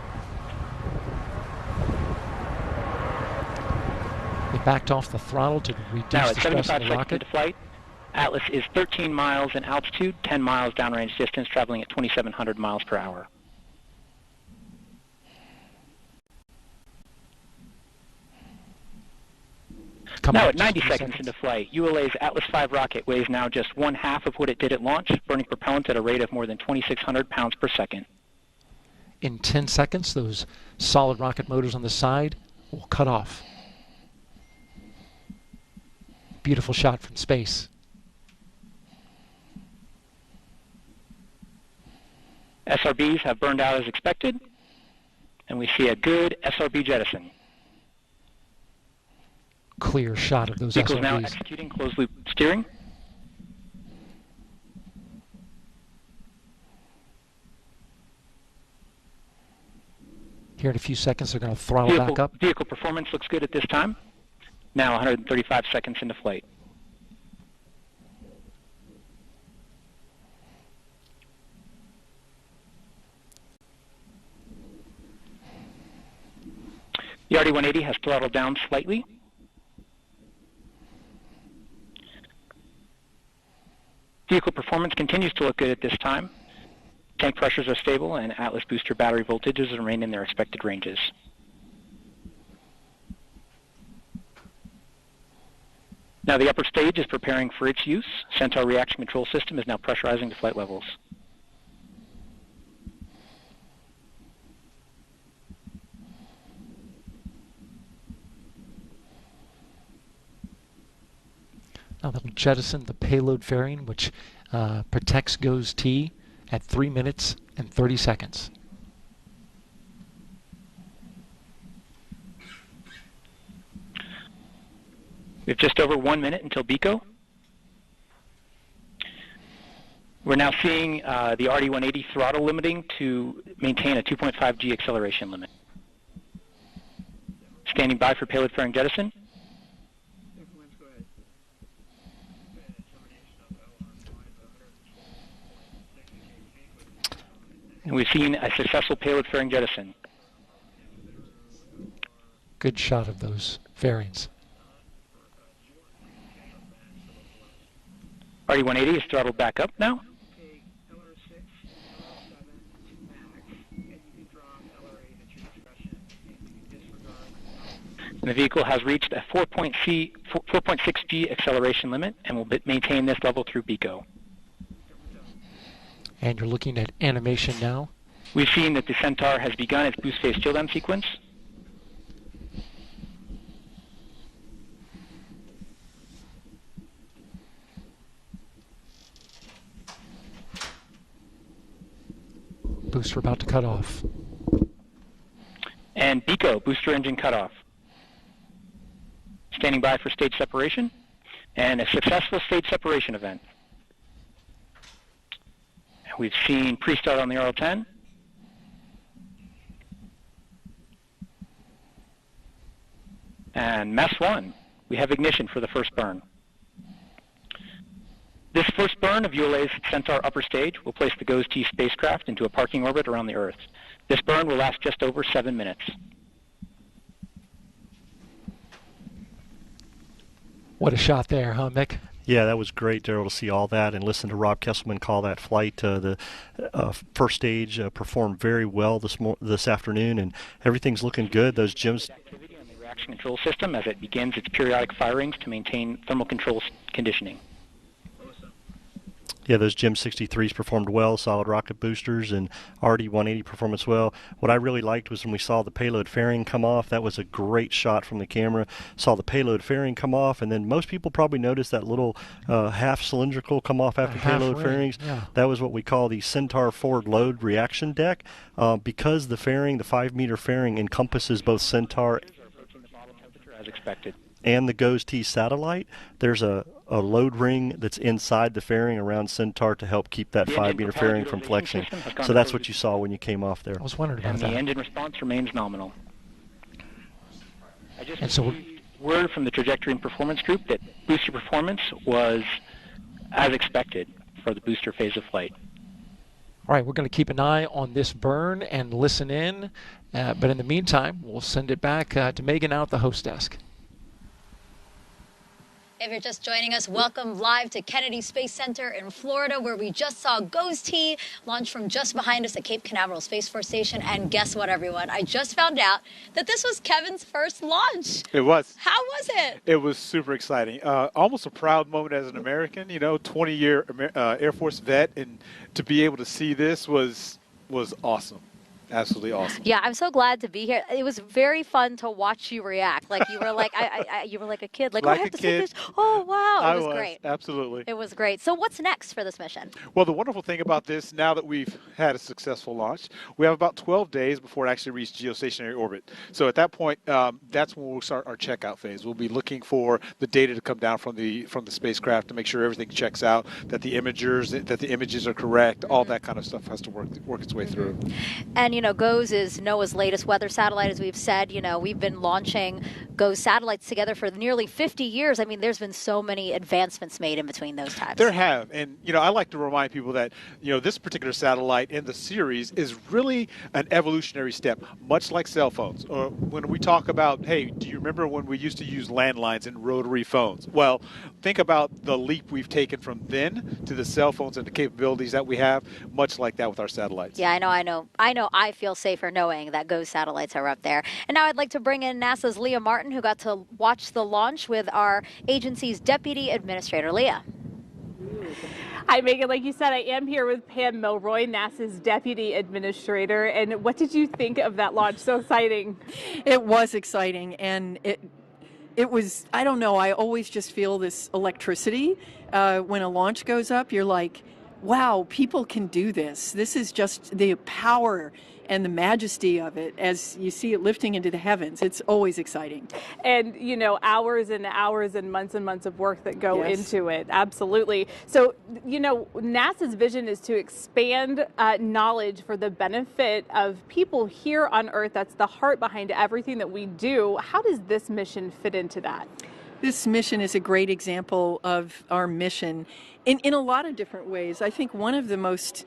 They backed off the throttle to reduce Now the at stress 75 of the seconds rocket. into flight. Atlas is 13 miles in altitude, 10 miles downrange distance, traveling at 2,700 miles per hour. Now at 90 seconds into flight, ULA's Atlas V rocket weighs now just 1/2 of what it did at launch, burning propellant at a rate of more than 2,600 pounds per second. In 10 seconds, those solid rocket motors on the side will cut off. Beautiful shot from space. SRBs have burned out as expected, and we see a good SRB jettison. Clear shot of those Vehicle is now SRBs. executing closed-loop steering. Here in a few seconds, they're going to throttle back up. Vehicle performance looks good at this time. Now 135 seconds into flight. The RD-180 has throttled down slightly. Vehicle performance continues to look good at this time. Tank pressures are stable, and Atlas booster battery voltages remain in their expected ranges. Now the upper stage is preparing for its use. Centaur reaction control system is now pressurizing to flight levels. Now they'll jettison the payload fairing, which protects GOES-T at 3 minutes and 30 seconds. We have just over 1 minute until BECO. We're now seeing the RD-180 throttle limiting to maintain a 2.5 G acceleration limit. Standing by for payload fairing jettison. And we've seen a successful payload fairing jettison. Good shot of those fairings. RD-180 is throttled back up now. And the vehicle has reached a 4.6 G acceleration limit and will maintain this level through BECO. And you're looking at animation now. We've seen that the Centaur has begun its boost phase chill down sequence. Booster about to cut off. And BECO, booster engine cutoff. Standing by for stage separation and a successful stage separation event. We've seen pre-start on the RL-10. And mess 1, we have ignition for the first burn. This first burn of ULA's Centaur upper stage will place the GOES-T spacecraft into a parking orbit around the Earth. This burn will last just over 7 minutes. What a shot there, huh, Mick? Yeah, that was great, Daryl, to see all that and listen to Rob Kesselman call that flight. The first stage performed very well this afternoon, and everything's looking good. Those GEMS Activity on the reaction control system as it begins its periodic firings to maintain thermal control conditioning. Yeah, those GEM 63s performed well, solid rocket boosters, and RD-180 performance well. What I really liked was when we saw the payload fairing come off. That was a great shot from the camera. Saw the payload fairing come off, and then most people probably noticed that little half cylindrical come off after payload fairings. Yeah. That was what we call the Centaur forward load reaction deck. Because the fairing, the 5-meter fairing, encompasses both Centaur as expected and the GOES-T satellite, there's a load ring that's inside the fairing around Centaur to help keep that 5-meter fairing from flexing. So that's what you saw when you came off there. I was wondering about and that. The engine response remains nominal. I just so received word from the trajectory and performance group that booster performance was as expected for the booster phase of flight. All right, we're going to keep an eye on this burn and listen in. But in the meantime, we'll send it back to Megan out at the host desk. If you're just joining us, welcome live to Kennedy Space Center in Florida, where we just saw GOES-T launch from just behind us at Cape Canaveral Space Force Station. And guess what, everyone? I just found out that this was Kevin's first launch. It was. How was it? It was super exciting. Almost a proud moment as an American, 20-year Air Force vet, and to be able to see this was awesome. Absolutely awesome. Yeah, I'm so glad to be here. It was very fun to watch you react. Like you were like you were like a kid. Like, oh, I have to see this. Oh, wow. It was great. Absolutely. It was great. So what's next for this mission? Well, the wonderful thing about this, now that we've had a successful launch, we have about 12 days before it actually reaches geostationary orbit. So at that point, that's when we'll start our checkout phase. We'll be looking for the data to come down from the spacecraft to make sure everything checks out, that the images are correct, all that kind of stuff has to work its way through. And GOES is NOAA's latest weather satellite, as we've said. We've been launching GOES satellites together for nearly 50 years. I mean, there's been so many advancements made in between those times. There have. And, I like to remind people that, this particular satellite in the series is really an evolutionary step, much like cell phones. Or when we talk about, hey, do you remember when we used to use landlines and rotary phones? Well, think about the leap we've taken from then to the cell phones and the capabilities that we have, much like that with our satellites. Yeah, I know. I feel safer knowing that GOES satellites are up there. And now I'd like to bring in NASA's Leah Martin, who got to watch the launch with our agency's Deputy Administrator. Leah. Hi, Megan. Like you said, I am here with Pam Milroy, NASA's Deputy Administrator. And what did you think of that launch? So exciting. It was exciting, and it was, I don't know, I always just feel this electricity when a launch goes up. You're like, wow, people can do this. This is just the power and the majesty of it as you see it lifting into the heavens. It's always exciting. And, you know, hours and hours and months of work that go into it. Absolutely. So, you know, NASA's vision is to expand knowledge for the benefit of people here on Earth. That's the heart behind everything that we do. How does this mission fit into that? This mission is a great example of our mission in a lot of different ways. I think one of the most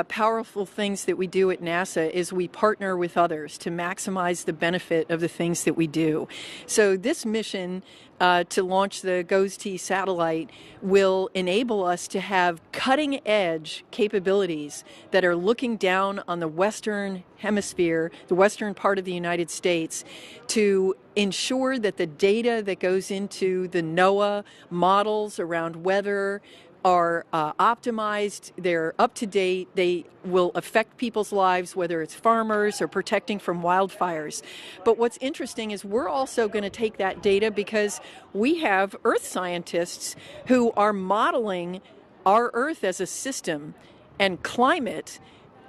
powerful things that we do at NASA is we partner with others to maximize the benefit of the things that we do. So this mission to launch the GOES-T satellite will enable us to have cutting-edge capabilities that are looking down on the Western Hemisphere, the western part of the United States, to ensure that the data that goes into the NOAA models around weather are optimized, they're up to date, they will affect people's lives, whether it's farmers or protecting from wildfires. But what's interesting is we're also going to take that data because we have Earth scientists who are modeling our Earth as a system and climate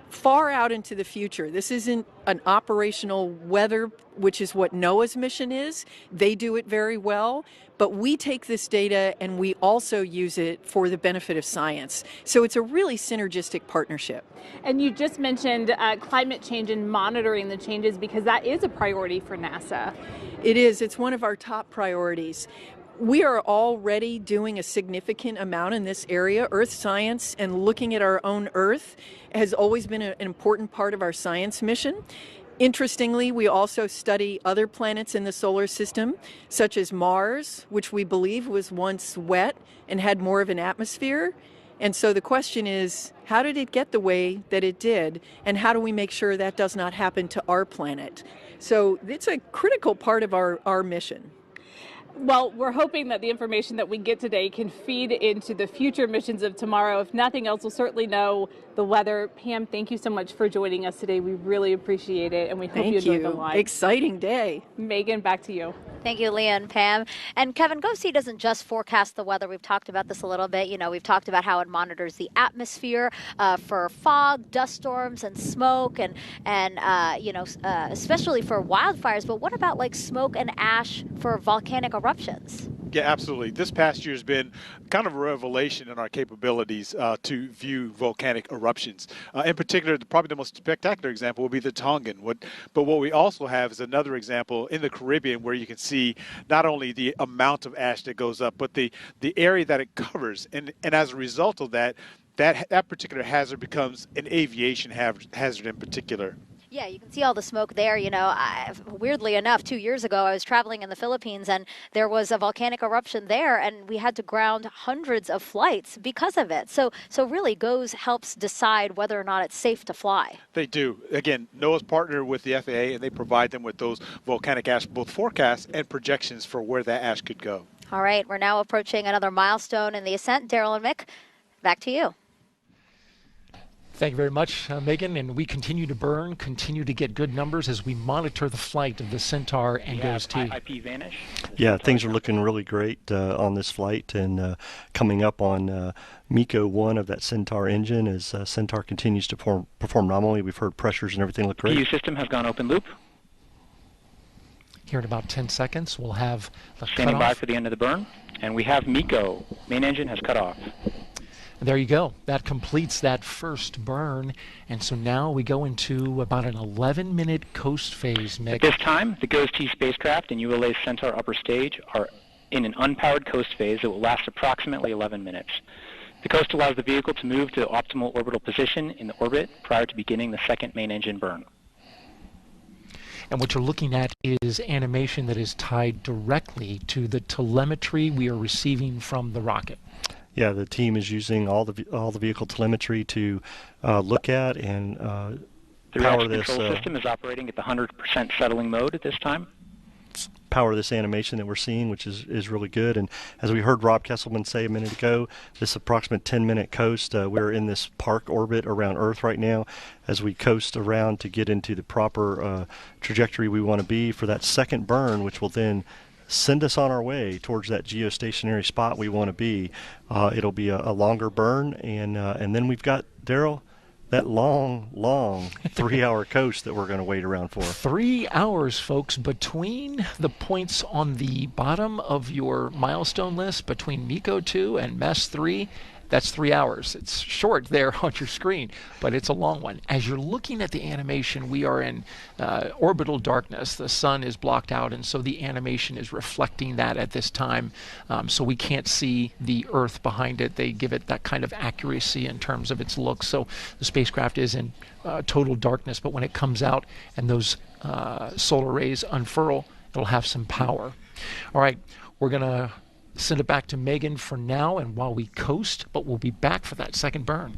far out into the future. This isn't an operational weather, which is what NOAA's mission is. They do it very well, but we take this data and we also use it for the benefit of science. So it's a really synergistic partnership. And you just mentioned climate change and monitoring the changes because that is a priority for NASA. It is. It's one of our top priorities. We are already doing a significant amount in this area. Earth science and looking at our own Earth has always been an important part of our science mission. Interestingly, we also study other planets in the solar system, such as Mars, which we believe was once wet and had more of an atmosphere. And so the question is, how did it get the way that it did? And how do we make sure that does not happen to our planet? So it's a critical part of our mission. Well, we're hoping that the information that we get today can feed into the future missions of tomorrow. If nothing else, we'll certainly know the weather. Pam, thank you so much for joining us today. We really appreciate it, and we hope you enjoyed the live. Exciting day. Megan, back to you. Thank you, Leah and Pam. And Kevin, GOES-T doesn't just forecast the weather. We've talked about this a little bit. You know, we've talked about how it monitors the atmosphere for fog, dust storms, and smoke, and especially for wildfires. But what about like smoke and ash for volcanic eruptions? Yeah, absolutely. This past year has been kind of a revelation in our capabilities to view volcanic eruptions. In particular, probably the most spectacular example would be the Tongan. But what we also have is another example in the Caribbean where you can see not only the amount of ash that goes up, but the area that it covers. And as a result of that particular hazard becomes an aviation hazard in particular. Yeah, you can see all the smoke there. You know, weirdly enough, 2 years ago, I was traveling in the Philippines and there was a volcanic eruption there and we had to ground hundreds of flights because of it. So really, GOES helps decide whether or not it's safe to fly. They do. Again, NOAA's partnered with the FAA and they provide them with those volcanic ash, both forecasts and projections for where that ash could go. All right, we're now approaching another milestone in the Ascent. Daryl and Mick, back to you. Thank you very much, Megan. And we continue to burn, continue to get good numbers as we monitor the flight of the Centaur and GOES-T. IP vanish. Yeah, things are looking really great on this flight, and coming up on MECO 1 of that Centaur engine as Centaur continues to perform nominally. We've heard pressures and everything look great. PU system has gone open loop. Here in about 10 seconds, we'll have the Standing cutoff. by for the end of the burn. And we have MECO. Main engine has cut off. There you go. That completes that first burn. And so now we go into about an 11-minute coast phase, Mick. At this time, the GOES-T spacecraft and ULA's Centaur upper stage are in an unpowered coast phase that will last approximately 11 minutes. The coast allows the vehicle to move to optimal orbital position in the orbit prior to beginning the second main engine burn. And what you're looking at is animation that is tied directly to the telemetry we are receiving from the rocket. Yeah, the team is using all the vehicle telemetry to look at and The power reaction this. control system is operating at the 100% settling mode at this time. Power this animation that we're seeing, which is really good. And as we heard Rob Kesselman say a minute ago, this approximate 10-minute coast, we're in this park orbit around Earth right now as we coast around to get into the proper trajectory we want to be for that second burn, which will then send us on our way towards that geostationary spot we want to be. It'll be a longer burn, and then we've got, Daryl, that long 3-hour coast that we're going to wait around for. 3 hours, folks, between the points on the bottom of your milestone list, between MECO 2 and MES 3. That's 3 hours. It's short there on your screen, but it's a long one. As you're looking at the animation, we are in orbital darkness. The sun is blocked out, and so the animation is reflecting that at this time. So we can't see the Earth behind it. They give it that kind of accuracy in terms of its look. So the spacecraft is in total darkness, but when it comes out and those solar rays unfurl, it'll have some power. All right, we're going to send it back to Megan for now and while we coast, but we'll be back for that second burn.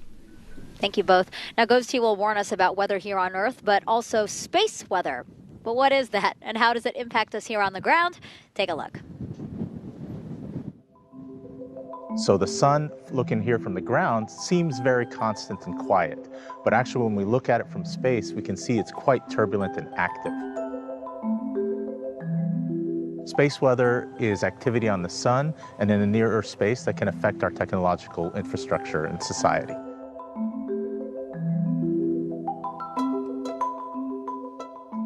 Thank you both. Now, GOES-T will warn us about weather here on Earth, but also space weather. But what is that, and how does it impact us here on the ground? Take a look. So the sun, looking here from the ground, seems very constant and quiet. But actually, when we look at it from space, we can see it's quite turbulent and active. Space weather is activity on the sun and in the near-Earth space that can affect our technological infrastructure and society.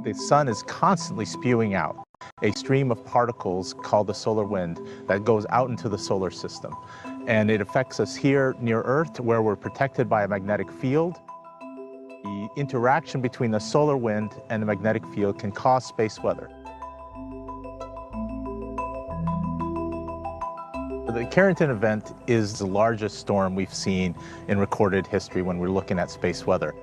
The sun is constantly spewing out a stream of particles called the solar wind that goes out into the solar system. And it affects us here near Earth, where we're protected by a magnetic field. The interaction between the solar wind and the magnetic field can cause space weather. The Carrington event is the largest storm we've seen in recorded history when we're looking at space weather.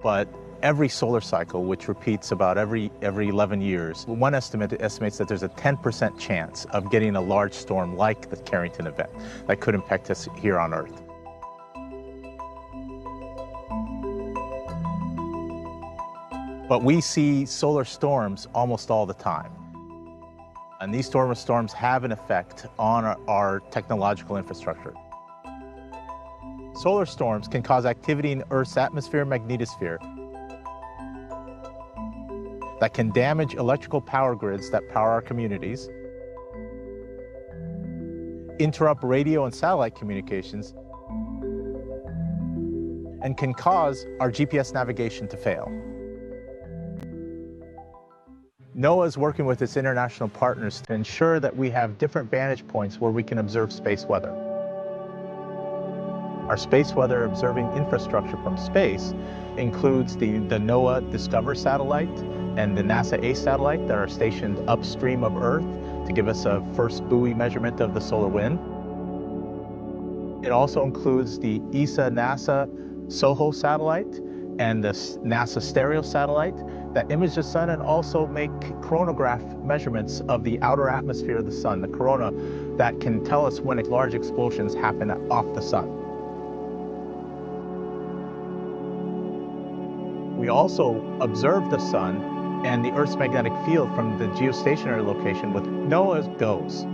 But every solar cycle, which repeats about every 11 years, one estimate estimates that there's a 10% chance of getting a large storm like the Carrington event that could impact us here on Earth. But we see solar storms almost all the time. And these storms have an effect on our technological infrastructure. Solar storms can cause activity in Earth's atmosphere and magnetosphere that can damage electrical power grids that power our communities, interrupt radio and satellite communications, and can cause our GPS navigation to fail. NOAA is working with its international partners to ensure that we have different vantage points where we can observe space weather. Our space weather observing infrastructure from space includes the NOAA Discover satellite and the NASA ACE satellite that are stationed upstream of Earth to give us a first buoy measurement of the solar wind. It also includes the ESA-NASA SOHO satellite and the NASA Stereo satellite that image the sun and also make coronagraph measurements of the outer atmosphere of the sun, the corona, that can tell us when large explosions happen off the sun. We also observe the sun and the Earth's magnetic field from the geostationary location with NOAA's GOES.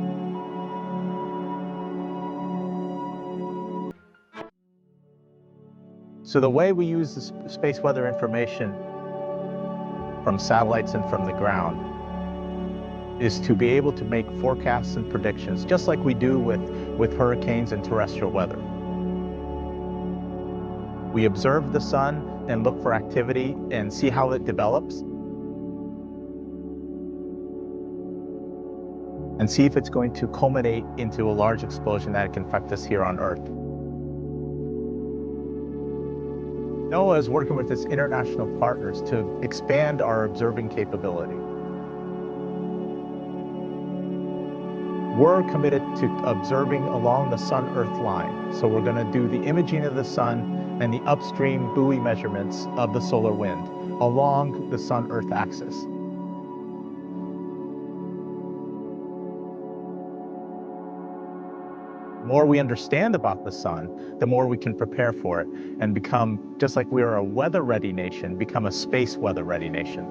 So the way we use the space weather information from satellites and from the ground is to be able to make forecasts and predictions, just like we do with hurricanes and terrestrial weather. We observe the sun and look for activity and see how it develops, and see if it's going to culminate into a large explosion that can affect us here on Earth. NOAA is working with its international partners to expand our observing capability. We're committed to observing along the Sun-Earth line. So we're going to do the imaging of the sun and the upstream buoy measurements of the solar wind along the Sun-Earth axis. more we understand about the sun, the more we can prepare for it and become, just like we are a weather-ready nation, become a space weather-ready nation.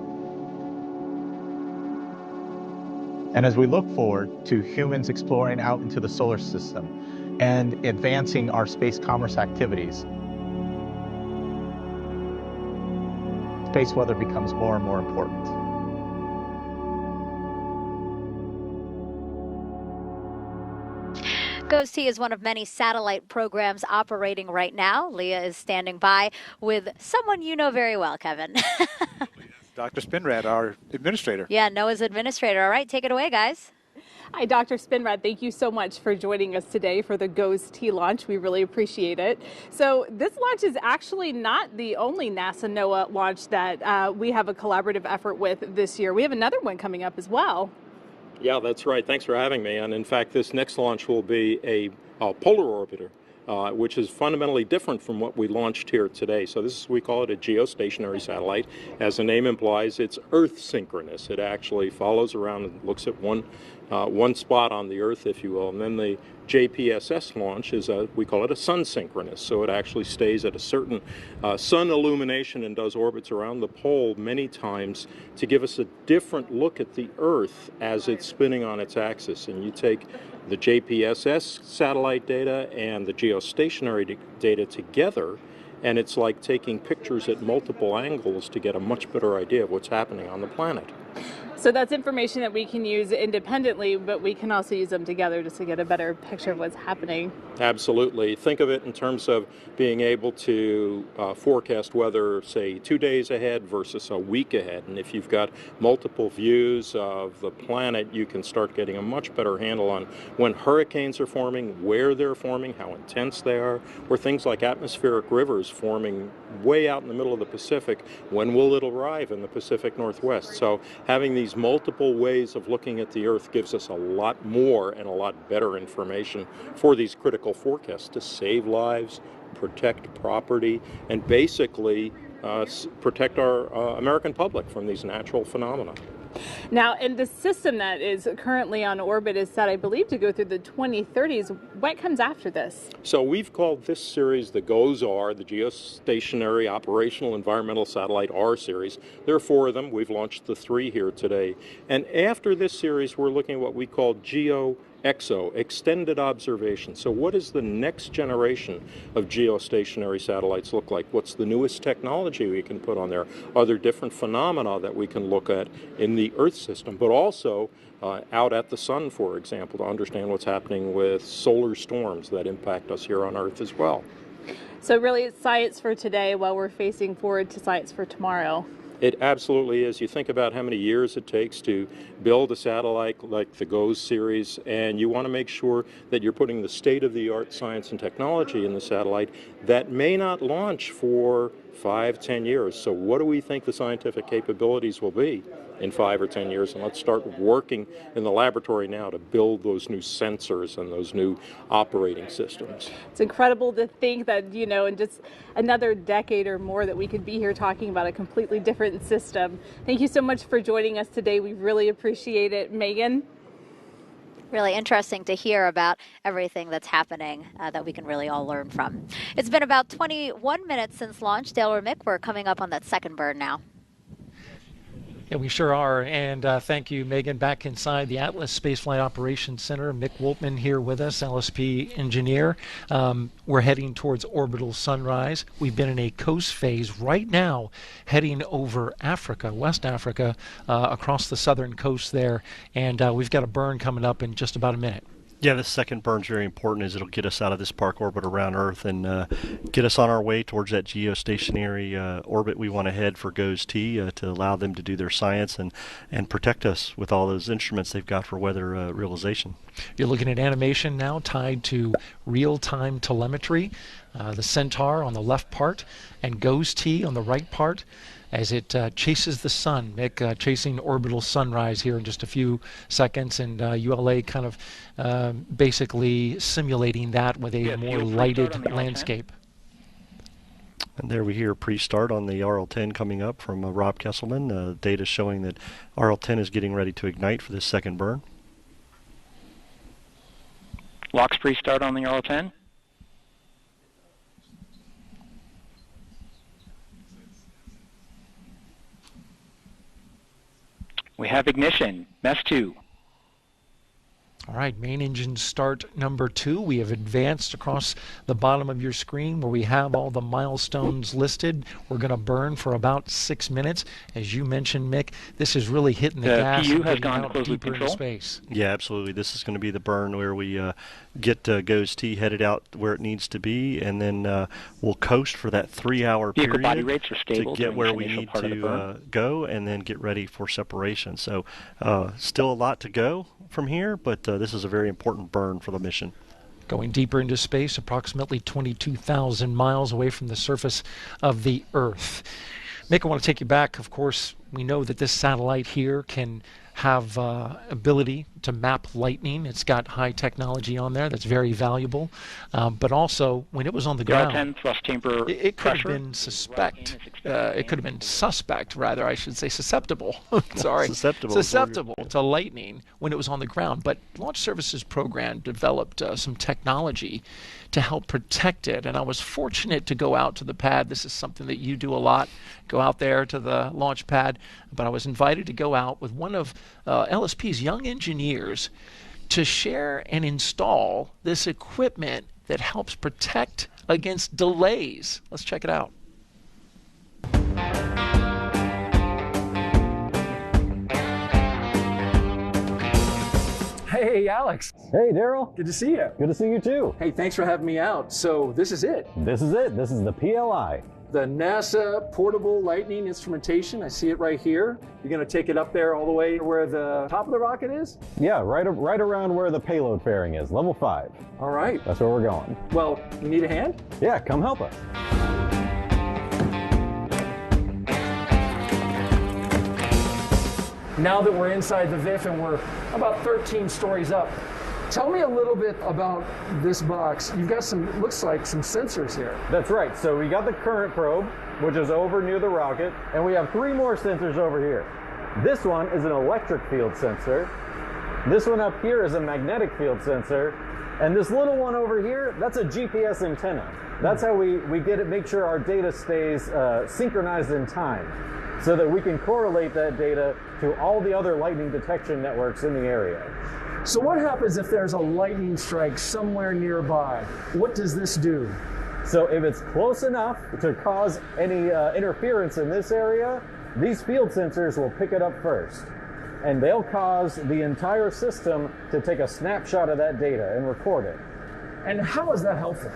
And as we look forward to humans exploring out into the solar system and advancing our space commerce activities, space weather becomes more and more important. GOES-T is one of many satellite programs operating right now. Leah is standing by with someone you know very well, Kevin. Dr. Spinrad, our administrator. Yeah, NOAA's administrator. All right, take it away, guys. Hi, Dr. Spinrad. Thank you so much for joining us today for the GOES-T launch. We really appreciate it. So this launch is actually not the only NASA NOAA launch that we have a collaborative effort with this year. We have another one coming up as well. Yeah, that's right. Thanks for having me. And in fact, this next launch will be a polar orbiter, which is fundamentally different from what we launched here today. So this is, we call it a geostationary satellite. As the name implies, it's Earth synchronous. It actually follows around and looks at one spot on the Earth, if you will. And then the JPSS launch is we call it a sun synchronous. So it actually stays at a certain sun illumination and does orbits around the pole many times to give us a different look at the Earth as it's spinning on its axis. And you take the JPSS satellite data and the geostationary data together, and it's like taking pictures at multiple angles to get a much better idea of what's happening on the planet. So that's information that we can use independently, but we can also use them together just to get a better picture of what's happening. Absolutely. Think of it in terms of being able to forecast weather, say, 2 days ahead versus a week ahead. And if you've got multiple views of the planet, you can start getting a much better handle on when hurricanes are forming, where they're forming, how intense they are, or things like atmospheric rivers forming way out in the middle of the Pacific. When will it arrive in the Pacific Northwest? So having these multiple ways of looking at the Earth gives us a lot more and a lot better information for these critical forecasts to save lives, protect property, and basically protect our American public from these natural phenomena. Now, and the system that is currently on orbit is set, I believe, to go through the 2030s. What comes after this? So we've called this series the GOES-R, the Geostationary Operational Environmental Satellite R series. There are 4 of them. We've launched the 3 here today. And after this series, we're looking at what we call GeoExo, extended observation. So what does the next generation of geostationary satellites look like? What's the newest technology we can put on there? Are there different phenomena that we can look at in the Earth system, but also out at the sun, for example, to understand what's happening with solar storms that impact us here on Earth as well. So really it's science for today while we're facing forward to science for tomorrow. It absolutely is. You think about how many years it takes to build a satellite like the GOES series, and you want to make sure that you're putting the state-of-the-art science and technology in the satellite that may not launch for 5-10 years. So what do we think the scientific capabilities will be in 5 or 10 years? And let's start working in the laboratory now to build those new sensors and those new operating systems. It's incredible to think that, you know, in just another decade or more that we could be here talking about a completely different system. Thank you so much for joining us today. We really appreciate it. Megan? Really interesting to hear about everything that's happening that we can really all learn from. It's been about 21 minutes since launch. Dale or Mick, we're coming up on that second burn now. Yeah, we sure are. And thank you, Megan. Back inside the Atlas Spaceflight Operations Center, Mick Woltman here with us, LSP engineer. We're heading towards orbital sunrise. We've been in a coast phase right now, heading over Africa, West Africa, across the southern coast there. And we've got a burn coming up in just about a minute. Yeah, this second burn is very important as it'll get us out of this park orbit around Earth and get us on our way towards that geostationary orbit we want to head for GOES-T to allow them to do their science and protect us with all those instruments they've got for weather realization. You're looking at animation now tied to real-time telemetry, the Centaur on the left part and GOES-T on the right part, as it chases the sun. Mick, chasing orbital sunrise here in just a few seconds, and ULA kind of basically simulating that with a more lighted landscape. And there we hear pre-start on the RL-10 coming up from Rob Kesselman. Data showing that RL-10 is getting ready to ignite for this second burn. Locks pre-start on the Earl 10. We have ignition, MES 2. All right, main engine start number 2. We have advanced across the bottom of your screen where we have all the milestones listed. We're going to burn for about 6 minutes. As you mentioned, Mick, this is really hitting the gas PU and has getting gone to out closed loop deeper into control. space. Yeah, absolutely. This is going to be the burn where we get GOES-T headed out where it needs to be, and then we'll coast for that 3-hour Vehicle period body rates are stable to get during where this we initial need part of the to burn. go, and then get ready for separation. So still a lot to go from here, but this is a very important burn for the mission. Going deeper into space, approximately 22,000 miles away from the surface of the Earth. Mick, I want to take you back. Of course, we know that this satellite here can have ability to map lightning. It's got high technology on there that's very valuable. But also, when it was on the ground, 10 thrust chamber it could have pressure. been it could have been suspect, rather, I should say, susceptible. Sorry, susceptible to lightning when it was on the ground. But Launch Services Program developed some technology to help protect it. And I was fortunate to go out to the pad. This is something that you do a lot. Go out there to the launch pad. But I was invited to go out with one of LSP's young engineers to share and install this equipment that helps protect against delays. Let's check it out. Hey, Alex. Hey, Daryl. Good to see you. Good to see you too. Hey, thanks for having me out. So this is it. This is it. This is the PLI. The NASA Portable Lightning Instrumentation. I see it right here. You're going to take it up there all the way to where the top of the rocket is? Yeah, right around where the payload fairing is, level 5. All right. That's where we're going. Well, you need a hand? Yeah, come help us. Now that we're inside the VIF and we're about 13 stories up, tell me a little bit about this box. You've got some, looks like some sensors here. That's right. So we got the current probe, which is over near the rocket, and we have 3 more sensors over here. This one is an electric field sensor. This one up here is a magnetic field sensor. And this little one over here, that's a GPS antenna. That's how we make sure our data stays synchronized in time, so that we can correlate that data to all the other lightning detection networks in the area. So what happens if there's a lightning strike somewhere nearby? What does this do? So if it's close enough to cause any interference in this area, these field sensors will pick it up first. And they'll cause the entire system to take a snapshot of that data and record it. And how is that helpful?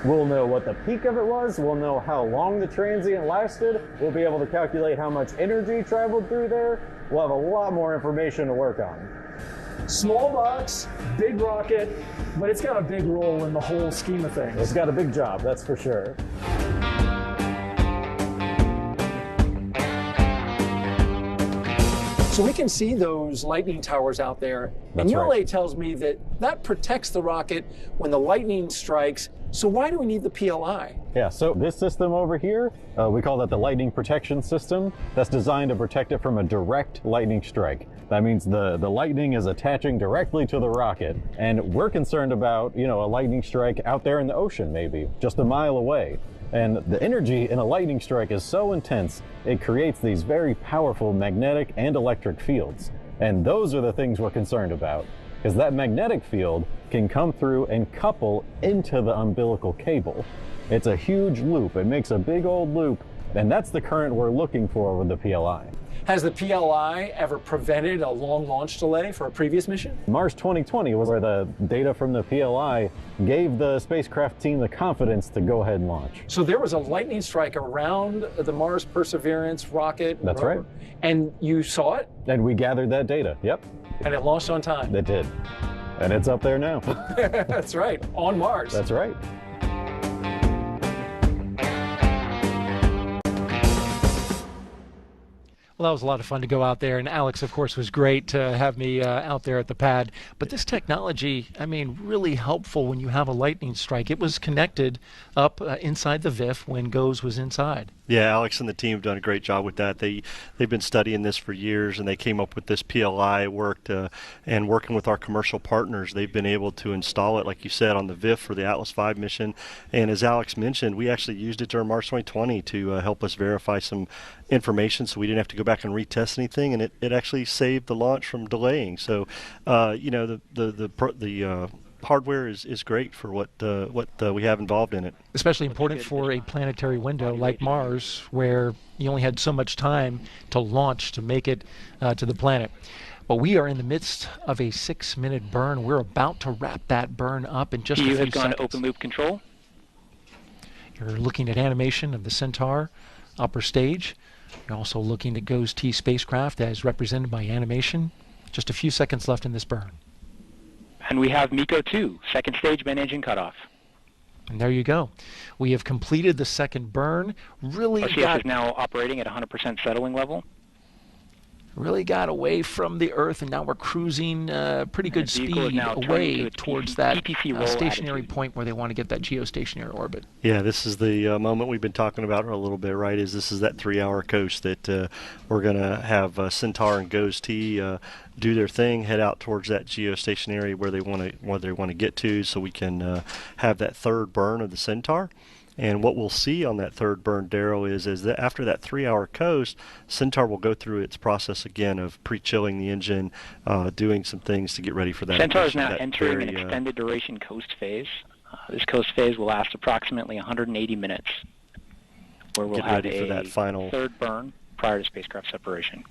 We'll know what the peak of it was, we'll know how long the transient lasted, we'll be able to calculate how much energy traveled through there, we'll have a lot more information to work on. Small box, big rocket, but it's got a big role in the whole scheme of things. It's got a big job, that's for sure. So we can see those lightning towers out there. That's and NOAA right. tells me that that protects the rocket when the lightning strikes. So why do we need the PLI? Yeah, so this system over here, we call that the lightning protection system. That's designed to protect it from a direct lightning strike. That means the lightning is attaching directly to the rocket. And we're concerned about, a lightning strike out there in the ocean, maybe, just a mile away. And the energy in a lightning strike is so intense, it creates these very powerful magnetic and electric fields. And those are the things we're concerned about, because that magnetic field can come through and couple into the umbilical cable. It's a huge loop. It makes a big old loop, and that's the current we're looking for with the PLI. Has the PLI ever prevented a long launch delay for a previous mission? Mars 2020 was where the data from the PLI gave the spacecraft team the confidence to go ahead and launch. So there was a lightning strike around the Mars Perseverance rocket. That's right. And you saw it? And we gathered that data, yep. And it launched on time. It did. And it's up there now. That's right, on Mars. That's right. Well, that was a lot of fun to go out there, and Alex, of course, was great to have me out there at the pad. But this technology, I mean, really helpful when you have a lightning strike. It was connected up inside the VIF when GOES was inside. Yeah, Alex and the team have done a great job with that. They've been studying this for years, and they came up with this PLI. And working with our commercial partners, they've been able to install it, like you said, on the VIF for the Atlas V mission. And as Alex mentioned, we actually used it during March 2020 to help us verify some information, so we didn't have to go back and retest anything, and it actually saved the launch from delaying. So, the hardware is great for what we have involved in it. Especially important for a planetary window like Mars, where you only had so much time to launch to make it to the planet. But we are in the midst of a 6-minute burn. We're about to wrap that burn up in just a few seconds. You have gone to open loop control. You're looking at animation of the Centaur upper stage. You're also looking at GOES-T spacecraft as represented by animation. Just a few seconds left in this burn. And we have MECO 2, second stage main engine cutoff. And there you go. We have completed the second burn. Really RCS is now operating at 100% settling level. Really got away from the Earth, and now we're cruising pretty good speed away towards that stationary point where they want to get that geostationary orbit. Yeah, this is the moment we've been talking about a little bit, right? This is that 3-hour coast that we're going to have Centaur and GOES-T do their thing, head out towards that geostationary where they want to get to, so we can have that third burn of the Centaur. And what we'll see on that third burn, Darryl, is that after that 3-hour coast, Centaur will go through its process again of pre-chilling the engine, doing some things to get ready for that. Centaur is now entering an extended duration coast phase. This coast phase will last approximately 180 minutes, where we'll have a final third burn prior to spacecraft separation.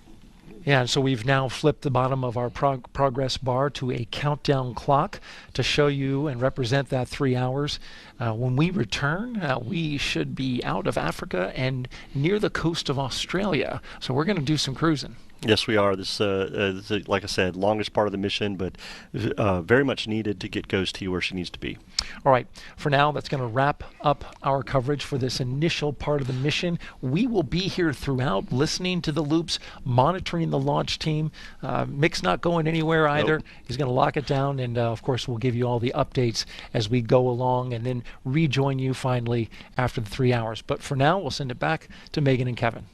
Yeah, so we've now flipped the bottom of our progress bar to a countdown clock to show you and represent that 3 hours. When we return, we should be out of Africa and near the coast of Australia. So we're going to do some cruising. Yes, we are. This is, like I said, longest part of the mission, but very much needed to get GOES-T where she needs to be. All right. For now, that's going to wrap up our coverage for this initial part of the mission. We will be here throughout, listening to the loops, monitoring the launch team. Mick's not going anywhere either. Nope. He's going to lock it down, and of course, we'll give you all the updates as we go along, and then rejoin you finally after the 3 hours. But for now, we'll send it back to Megan and Kevin.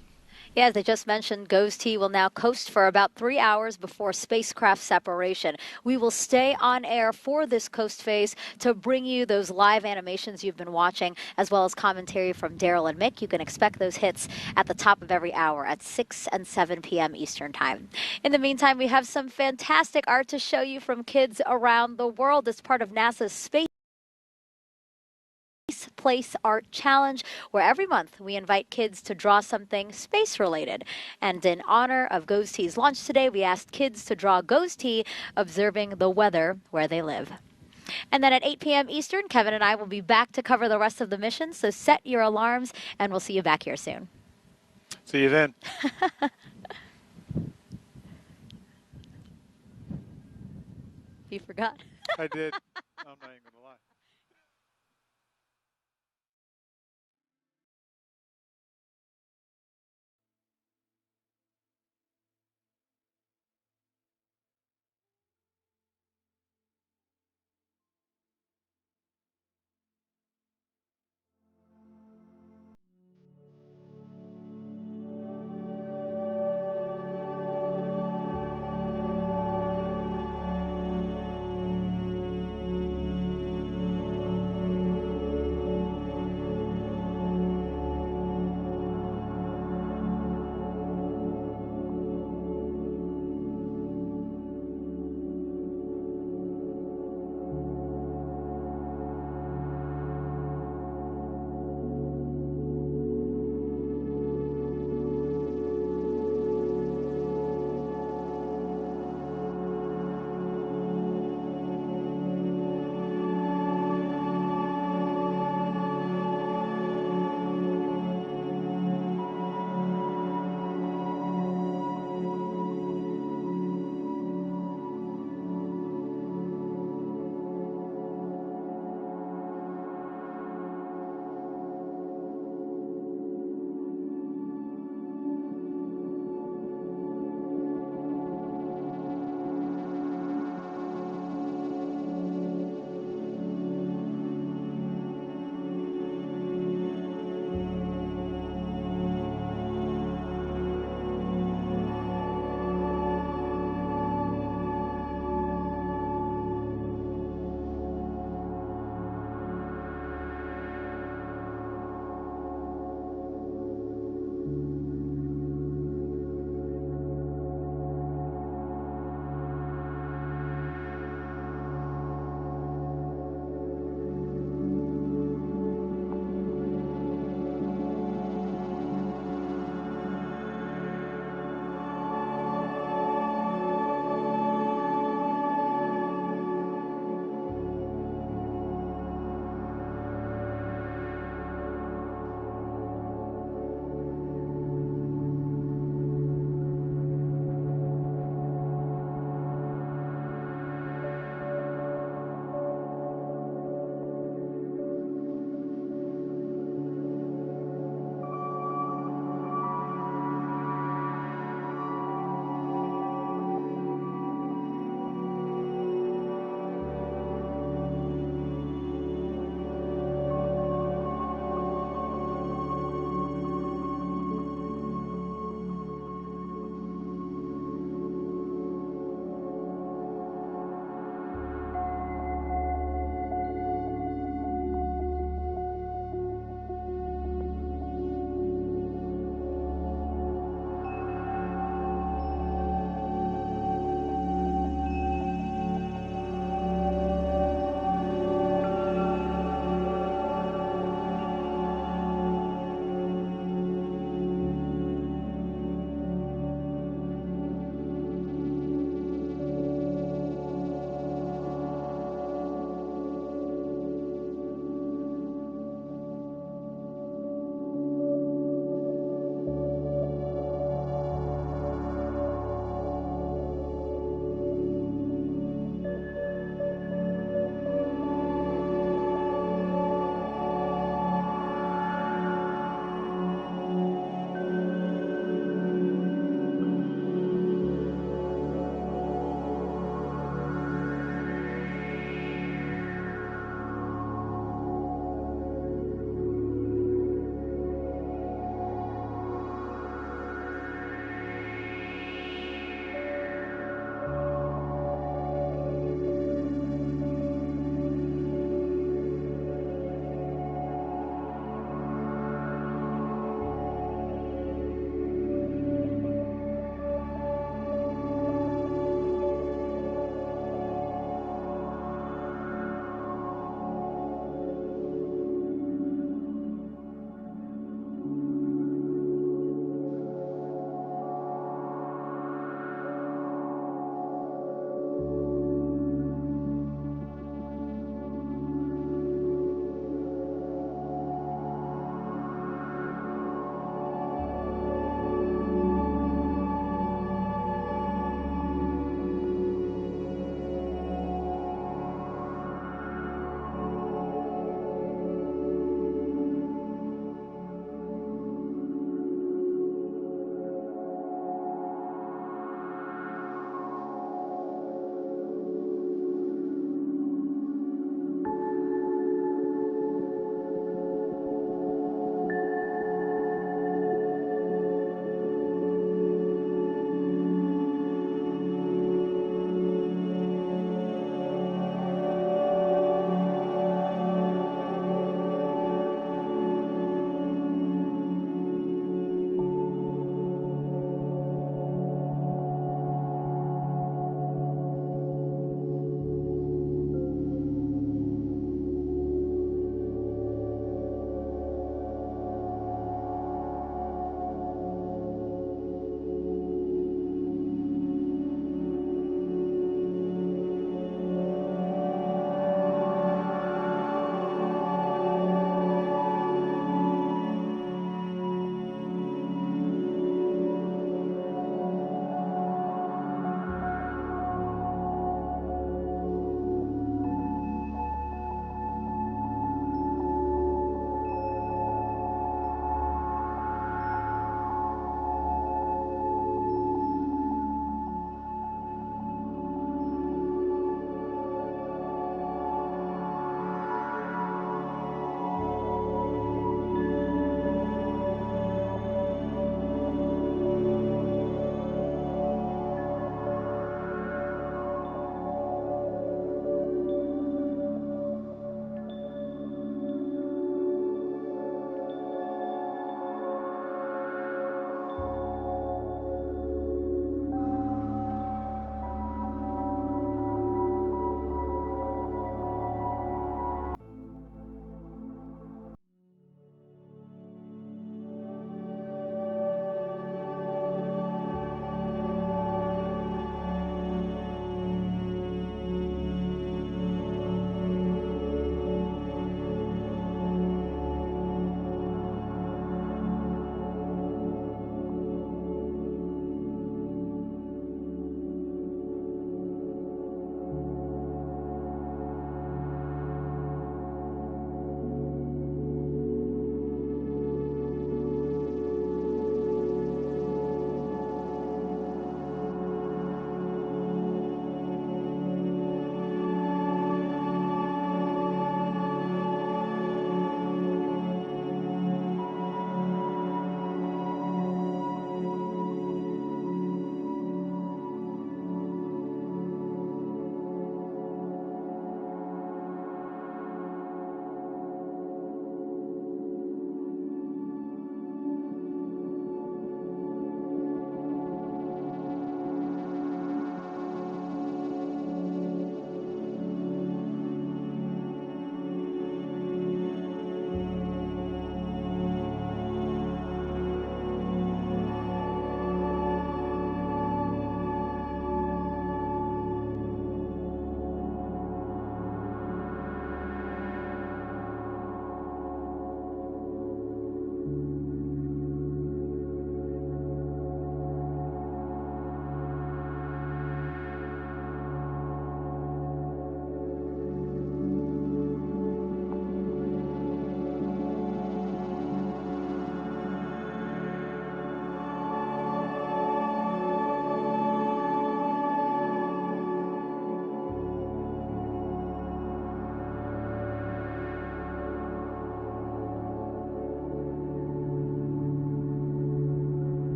Yeah, as I just mentioned, GOES-T will now coast for about 3 hours before spacecraft separation. We will stay on air for this coast phase to bring you those live animations you've been watching, as well as commentary from Darryl and Mick. You can expect those hits at the top of every hour at 6 and 7 p.m. Eastern Time. In the meantime, we have some fantastic art to show you from kids around the world as part of NASA's Space Place Art Challenge, where every month we invite kids to draw something space-related. And in honor of GOES-T's launch today, we asked kids to draw GOES-T observing the weather where they live. And then at 8 p.m. Eastern, Kevin and I will be back to cover the rest of the mission, so set your alarms, and we'll see you back here soon. See you then. You forgot. I did. I'm not even going to lie.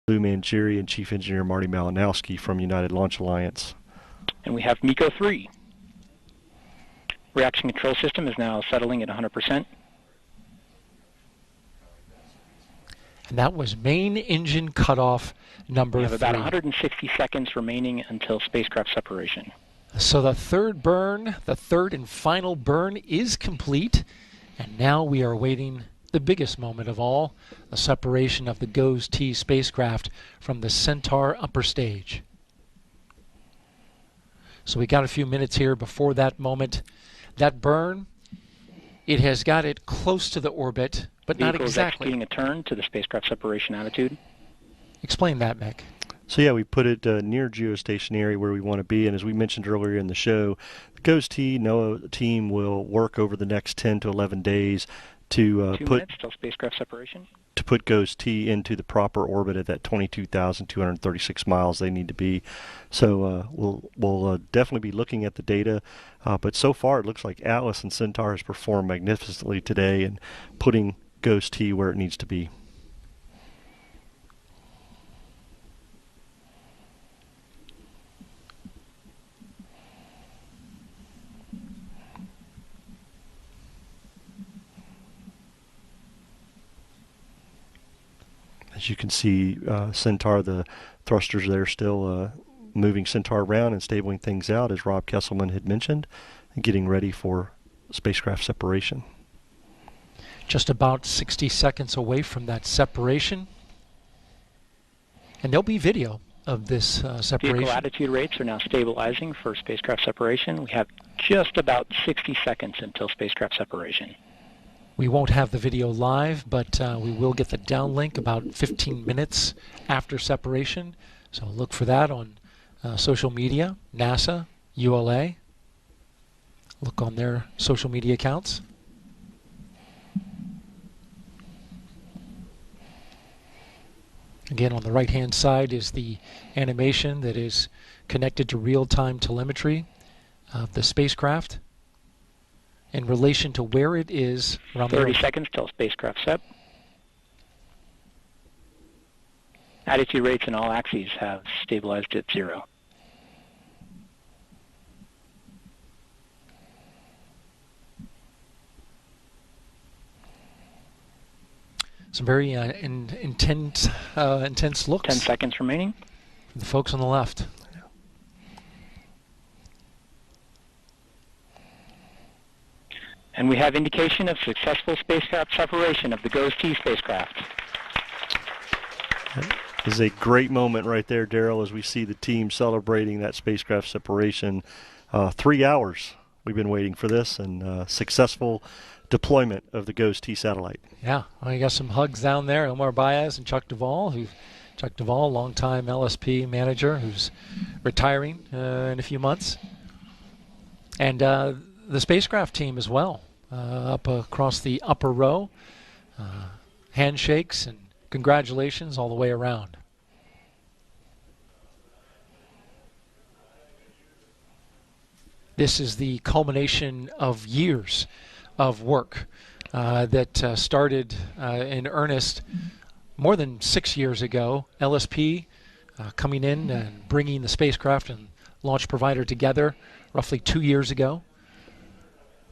Lou Mangieri and Chief Engineer Marty Malinowski from United Launch Alliance. And we have MECO 3. Reaction control system is now settling at 100%. And that was main engine cutoff number 3. We have about 160 seconds remaining until spacecraft separation. So the third burn, the third and final burn is complete. And now we are awaiting the biggest moment of all, the separation of the GOES-T spacecraft from the Centaur upper stage. So we got a few minutes here before that moment. That burn, it has got it close to the orbit, but not exactly. Executing a turn to the spacecraft separation attitude. Explain that, Mick. So yeah, we put it near geostationary where we want to be, and as we mentioned earlier in the show, the GOES-T NOAA team will work over the next 10 to 11 days to 2 minutes till spacecraft separation. To put GOES-T into the proper orbit at that 22,236 miles they need to be. So we'll definitely be looking at the data, but so far it looks like Atlas and Centaur has performed magnificently today in putting GOES-T where it needs to be. As you can see, Centaur, the thrusters there still moving Centaur around and stabling things out, as Rob Kesselman had mentioned, and getting ready for spacecraft separation. Just about 60 seconds away from that separation. And there'll be video of this separation. Vehicle attitude rates are now stabilizing for spacecraft separation. We have just about 60 seconds until spacecraft separation. We won't have the video live, but we will get the downlink about 15 minutes after separation. So look for that on social media, NASA, ULA. Look on their social media accounts. Again, on the right-hand side is the animation that is connected to real-time telemetry of the spacecraft in relation to where it is around 30 seconds till spacecraft sep. Attitude rates in all axes have stabilized at 0. Some very intense looks. 10 seconds remaining. For the folks on the left. And we have indication of successful spacecraft separation of the GOES-T spacecraft. This is a great moment right there, Daryl, as we see the team celebrating that spacecraft separation. 3 hours we've been waiting for this, and successful deployment of the GOES-T satellite. Yeah, well, you got some hugs down there. Omar Baez and Chuck Duvall, longtime LSP manager, who's retiring in a few months. And the spacecraft team as well, up across the upper row. Handshakes and congratulations all the way around. This is the culmination of years of work that started in earnest more than 6 years ago. LSP coming in and bringing the spacecraft and launch provider together roughly 2 years ago.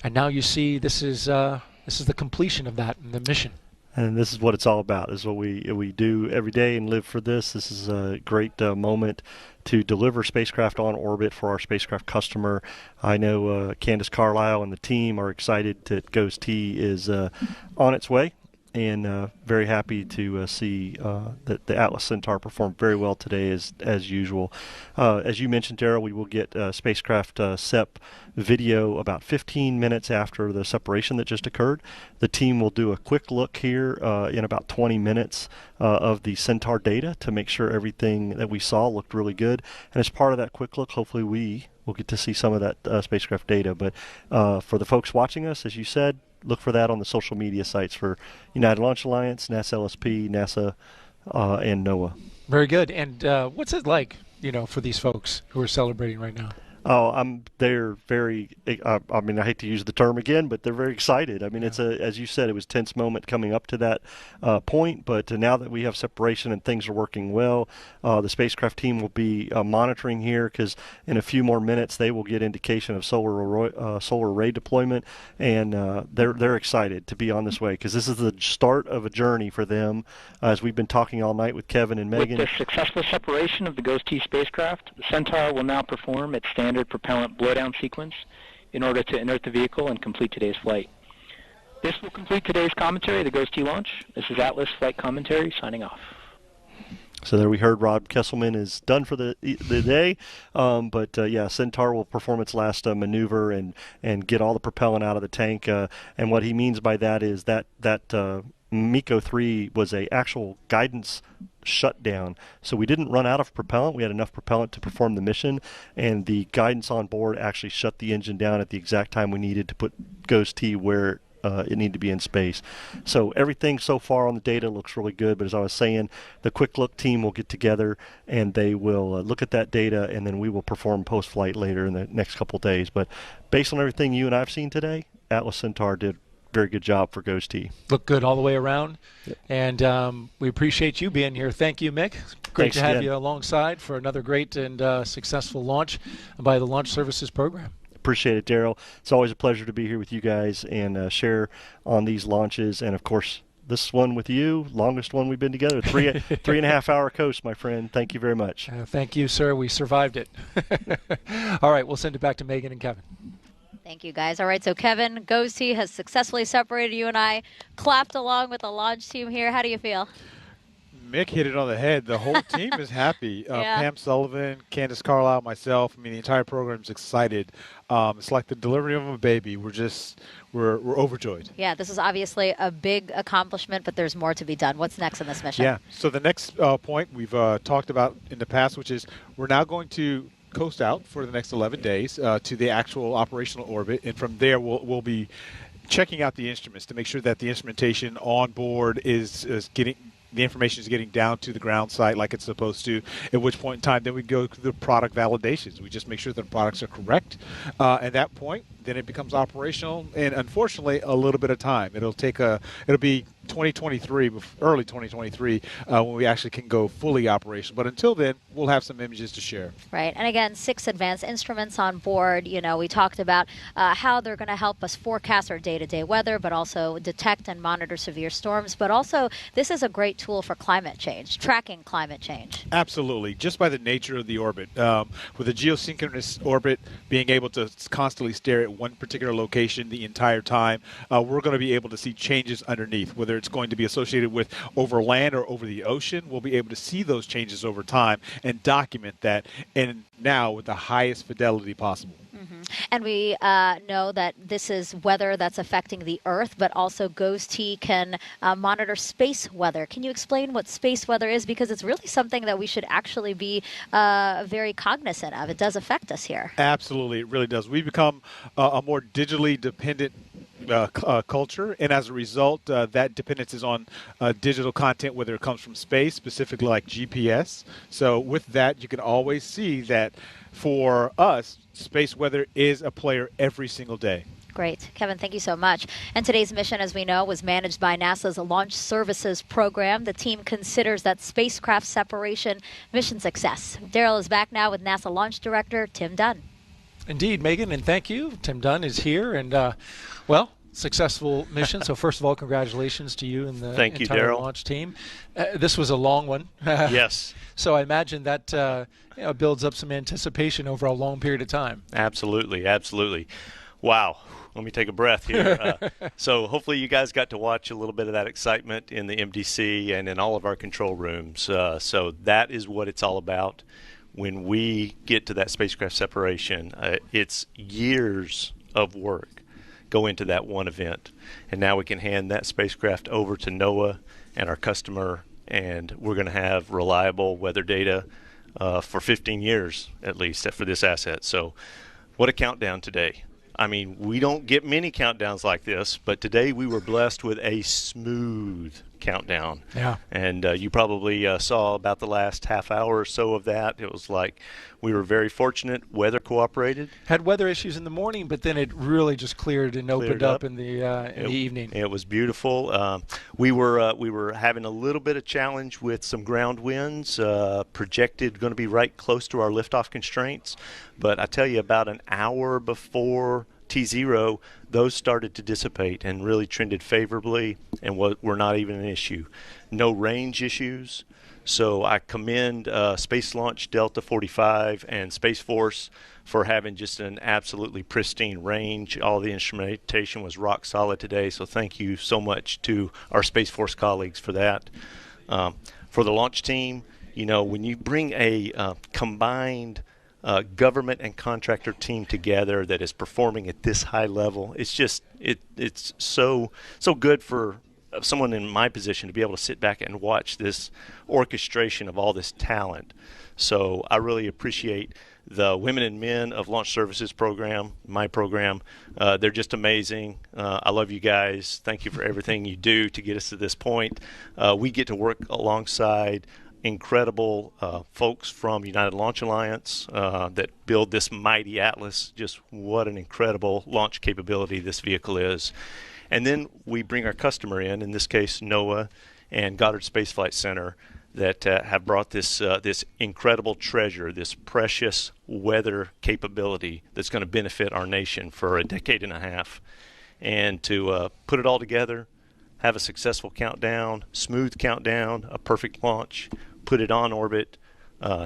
And now you see this is the completion of that and the mission. And this is what it's all about. This is what we do every day and live for this. This is a great moment to deliver spacecraft on orbit for our spacecraft customer. I know Candace Carlisle and the team are excited that GOES-T is on its way, and very happy to see that the Atlas Centaur performed very well today as usual. As you mentioned, Daryl, we will get spacecraft SEP video about 15 minutes after the separation that just occurred. The team will do a quick look here in about 20 minutes of the Centaur data to make sure everything that we saw looked really good. And as part of that quick look, hopefully we will get to see some of that spacecraft data. But for the folks watching us, as you said, look for that on the social media sites for United Launch Alliance, NASA LSP, NASA, and NOAA. Very good. And what's it like, for these folks who are celebrating right now? Oh, they're very, I mean, I hate to use the term again, but they're very excited. I mean, it's as you said, it was a tense moment coming up to that point, but now that we have separation and things are working well, the spacecraft team will be monitoring here because in a few more minutes they will get indication of solar array deployment, and they're excited to be on this way because this is the start of a journey for them, as we've been talking all night with Kevin and Megan. With the successful separation of the GOES-T spacecraft, the Centaur will now perform its standard propellant blowdown sequence in order to inert the vehicle and complete today's flight. This will complete today's commentary of the GOES-T launch. This is Atlas Flight Commentary signing off. So there we heard Rob Kesselman is done for the day, but yeah, Centaur will perform its last maneuver and get all the propellant out of the tank. And what he means by that is that MECO 3 was a actual guidance shutdown. So we didn't run out of propellant. We had enough propellant to perform the mission, and the guidance on board actually shut the engine down at the exact time we needed to put GOES-T where it needed to be in space. So everything so far on the data looks really good, but as I was saying, the Quick Look team will get together and they will look at that data, and then we will perform post-flight later in the next couple of days. But based on everything you and I've seen today, Atlas Centaur did very good job for GOES-T. Look good all the way around. Yep. And we appreciate you being here. Thank you, Mick. Great to have you alongside for another great and successful launch by the Launch Services Program. Appreciate it, Daryl. It's always a pleasure to be here with you guys and share on these launches. And, of course, this one with you, longest one we've been together, 3.5 hour coast, my friend. Thank you very much. Thank you, sir. We survived it. All right, we'll send it back to Megan and Kevin. Thank you, guys. All right, so Kevin, GOES-T has successfully separated. You and I clapped along with the launch team here. How do you feel? Mick hit it on the head. The whole team is happy. Pam Sullivan, Candace Carlisle, myself. I mean, the entire program's excited. It's like the delivery of a baby. We're overjoyed. Yeah, this is obviously a big accomplishment, but there's more to be done. What's next in this mission? Yeah, so the next point we've talked about in the past, which is we're now going to coast out for the next 11 days to the actual operational orbit, and from there we'll be checking out the instruments to make sure that the instrumentation on board is getting the information is getting down to the ground site like it's supposed to, at which point in time then we go through the product validations. We just make sure that the products are correct. At that point, then it becomes operational, and unfortunately a little bit of time. It'll be 2023, early 2023, when we actually can go fully operational. But until then, we'll have some images to share. Right. And again, 6 advanced instruments on board. You know, we talked about how they're going to help us forecast our day-to-day weather, but also detect and monitor severe storms. But also, this is a great tool for climate change, tracking climate change. Absolutely. Just by the nature of the orbit. With a geosynchronous orbit, being able to constantly stare at one particular location the entire time, we're going to be able to see changes underneath, whether it's going to be associated with over land or over the ocean. We'll be able to see those changes over time and document that, and now with the highest fidelity possible. Mm-hmm. And we know that this is weather that's affecting the Earth, but also GOES-T can monitor space weather. Can you explain what space weather is? Because it's really something that we should actually be very cognizant of. It does affect us here. Absolutely, it really does. We've become a more digitally dependent culture, and as a result, that dependence is on digital content, whether it comes from space, specifically like GPS. So with that, you can always see that for us, space weather is a player every single day. Great. Kevin, thank you so much. And today's mission, as we know, was managed by NASA's Launch Services Program. The team considers that spacecraft separation mission success. Daryl is back now with NASA Launch Director Tim Dunn. Indeed, Megan, and thank you. Tim Dunn is here, and well, successful mission. So first of all, congratulations to you and the entire launch team. This was a long one. Yes. So I imagine that builds up some anticipation over a long period of time. Absolutely, absolutely. Wow. Let me take a breath here. So hopefully you guys got to watch a little bit of that excitement in the MDC and in all of our control rooms. So that is what it's all about. When we get to that spacecraft separation, it's years of work go into that one event. And now we can hand that spacecraft over to NOAA and our customer, and we're going to have reliable weather data for 15 years at least for this asset. So what a countdown today. I mean, we don't get many countdowns like this, but today we were blessed with a smooth countdown. Yeah. And you probably saw about the last half hour or so of that. It was like we were very fortunate. Weather cooperated. Had weather issues in the morning, but then it really just cleared and opened up in the evening. It was beautiful. We were having a little bit of challenge with some ground winds, projected going to be right close to our liftoff constraints. But I tell you, about an hour before T0, those started to dissipate and really trended favorably and were not even an issue. No range issues. So I commend Space Launch Delta 45 and Space Force for having just an absolutely pristine range. All the instrumentation was rock solid today, so thank you so much to our Space Force colleagues for that. For the launch team, you know, when you bring a combined government and contractor team together that is performing at this high level, it's just it's so good for someone in my position to be able to sit back and watch this orchestration of all this talent. So I really appreciate the women and men of Launch Services program, my program. They're just amazing. I love you guys. Thank you for everything you do to get us to this point. We get to work alongside incredible folks from United Launch Alliance that build this mighty Atlas. Just what an incredible launch capability this vehicle is. And then we bring our customer in this case NOAA and Goddard Space Flight Center, that have brought this incredible treasure, this precious weather capability that's going to benefit our nation for a decade and a half. And to put it all together, have a successful countdown, smooth countdown, a perfect launch, put it on orbit.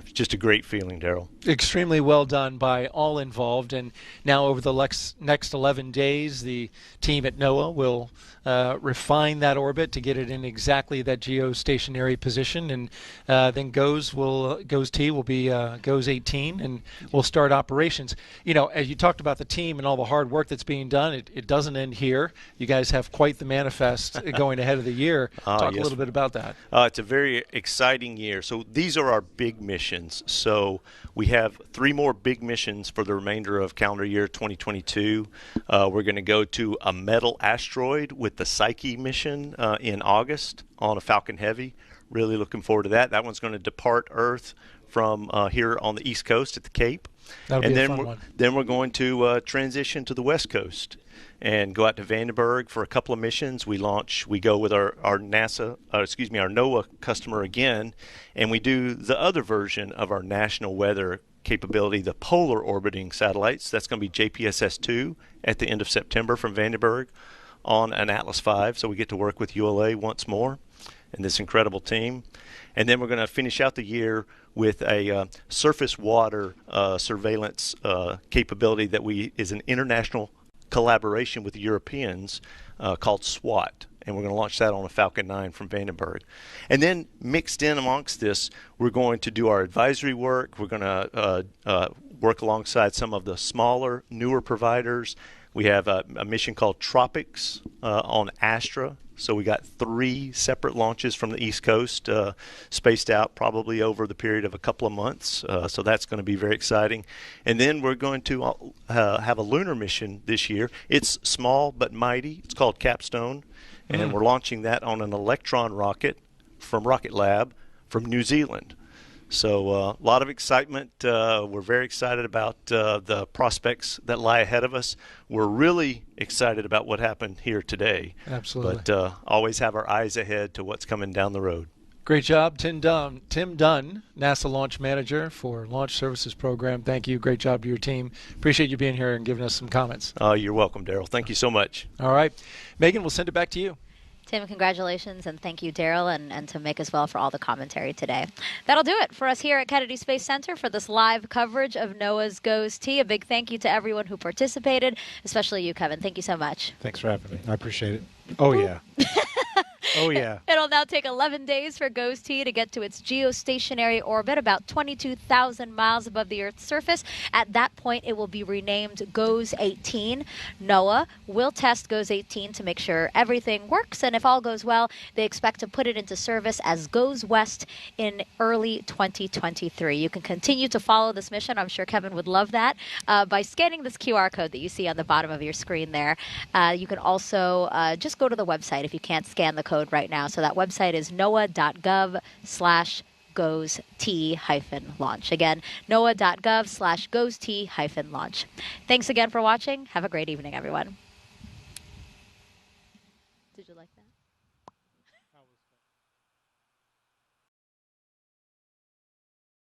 Just a great feeling, Daryl. Extremely well done by all involved. And now over the next 11 days, the team at NOAA will refine that orbit to get it in exactly that geostationary position. And then GOES-T will be GOES-18, and we'll start operations. You know, as you talked about the team and all the hard work that's being done, it doesn't end here. You guys have quite the manifest going ahead of the year. Talk a little bit about that. It's a very exciting year. So these are our big missions. So we have 3 more big missions for the remainder of calendar year 2022. We're going to go to a metal asteroid with the Psyche mission in August on a Falcon Heavy. Really looking forward to that. That one's going to depart Earth from here on the East Coast at the Cape. That'll be a fun one. Then we're going to transition to the West Coast and go out to Vandenberg for a couple of missions. We go with our NOAA customer again, and we do the other version of our national weather capability, the polar orbiting satellites. That's going to be JPSS-2 at the end of September from Vandenberg on an Atlas V. So we get to work with ULA once more and this incredible team. And then we're going to finish out the year with a surface water surveillance capability that is an international collaboration with the Europeans called SWAT, and we're going to launch that on a Falcon 9 from Vandenberg. And then mixed in amongst this, we're going to do our advisory work. We're going to work alongside some of the smaller, newer providers. We have a mission called Tropics on Astra. So we got 3 separate launches from the East Coast, spaced out probably over the period of a couple of months. So that's going to be very exciting. And then we're going to have a lunar mission this year. It's small but mighty. It's called Capstone. And we're launching that on an Electron rocket from Rocket Lab from New Zealand. So a lot of excitement. We're very excited about the prospects that lie ahead of us. We're really excited about what happened here today. Absolutely. But always have our eyes ahead to what's coming down the road. Great job, Tim Dunn, NASA Launch Manager for Launch Services Program. Thank you. Great job to your team. Appreciate you being here and giving us some comments. You're welcome, Daryl. Thank you so much. All right. Megan, we'll send it back to you. Tim, congratulations, and thank you, Daryl, and to Mick as well for all the commentary today. That'll do it for us here at Kennedy Space Center for this live coverage of NOAA's GOES-T. A big thank you to everyone who participated, especially you, Kevin. Thank you so much. Thanks for having me. I appreciate it. Oh, yeah. Oh, yeah. It'll now take 11 days for GOES-T to get to its geostationary orbit, about 22,000 miles above the Earth's surface. At that point, it will be renamed GOES-18. NOAA will test GOES-18 to make sure everything works, and if all goes well, they expect to put it into service as GOES-West in early 2023. You can continue to follow this mission. I'm sure Kevin would love that by scanning this QR code that you see on the bottom of your screen there. You can also just go to the website if you can't scan the code right now. So that website is noaa.gov/GOES. NOAA.gov/GOES-T-launch. Again, NOAA.gov/GOES-T-launch. Thanks again for watching. Have a great evening, everyone.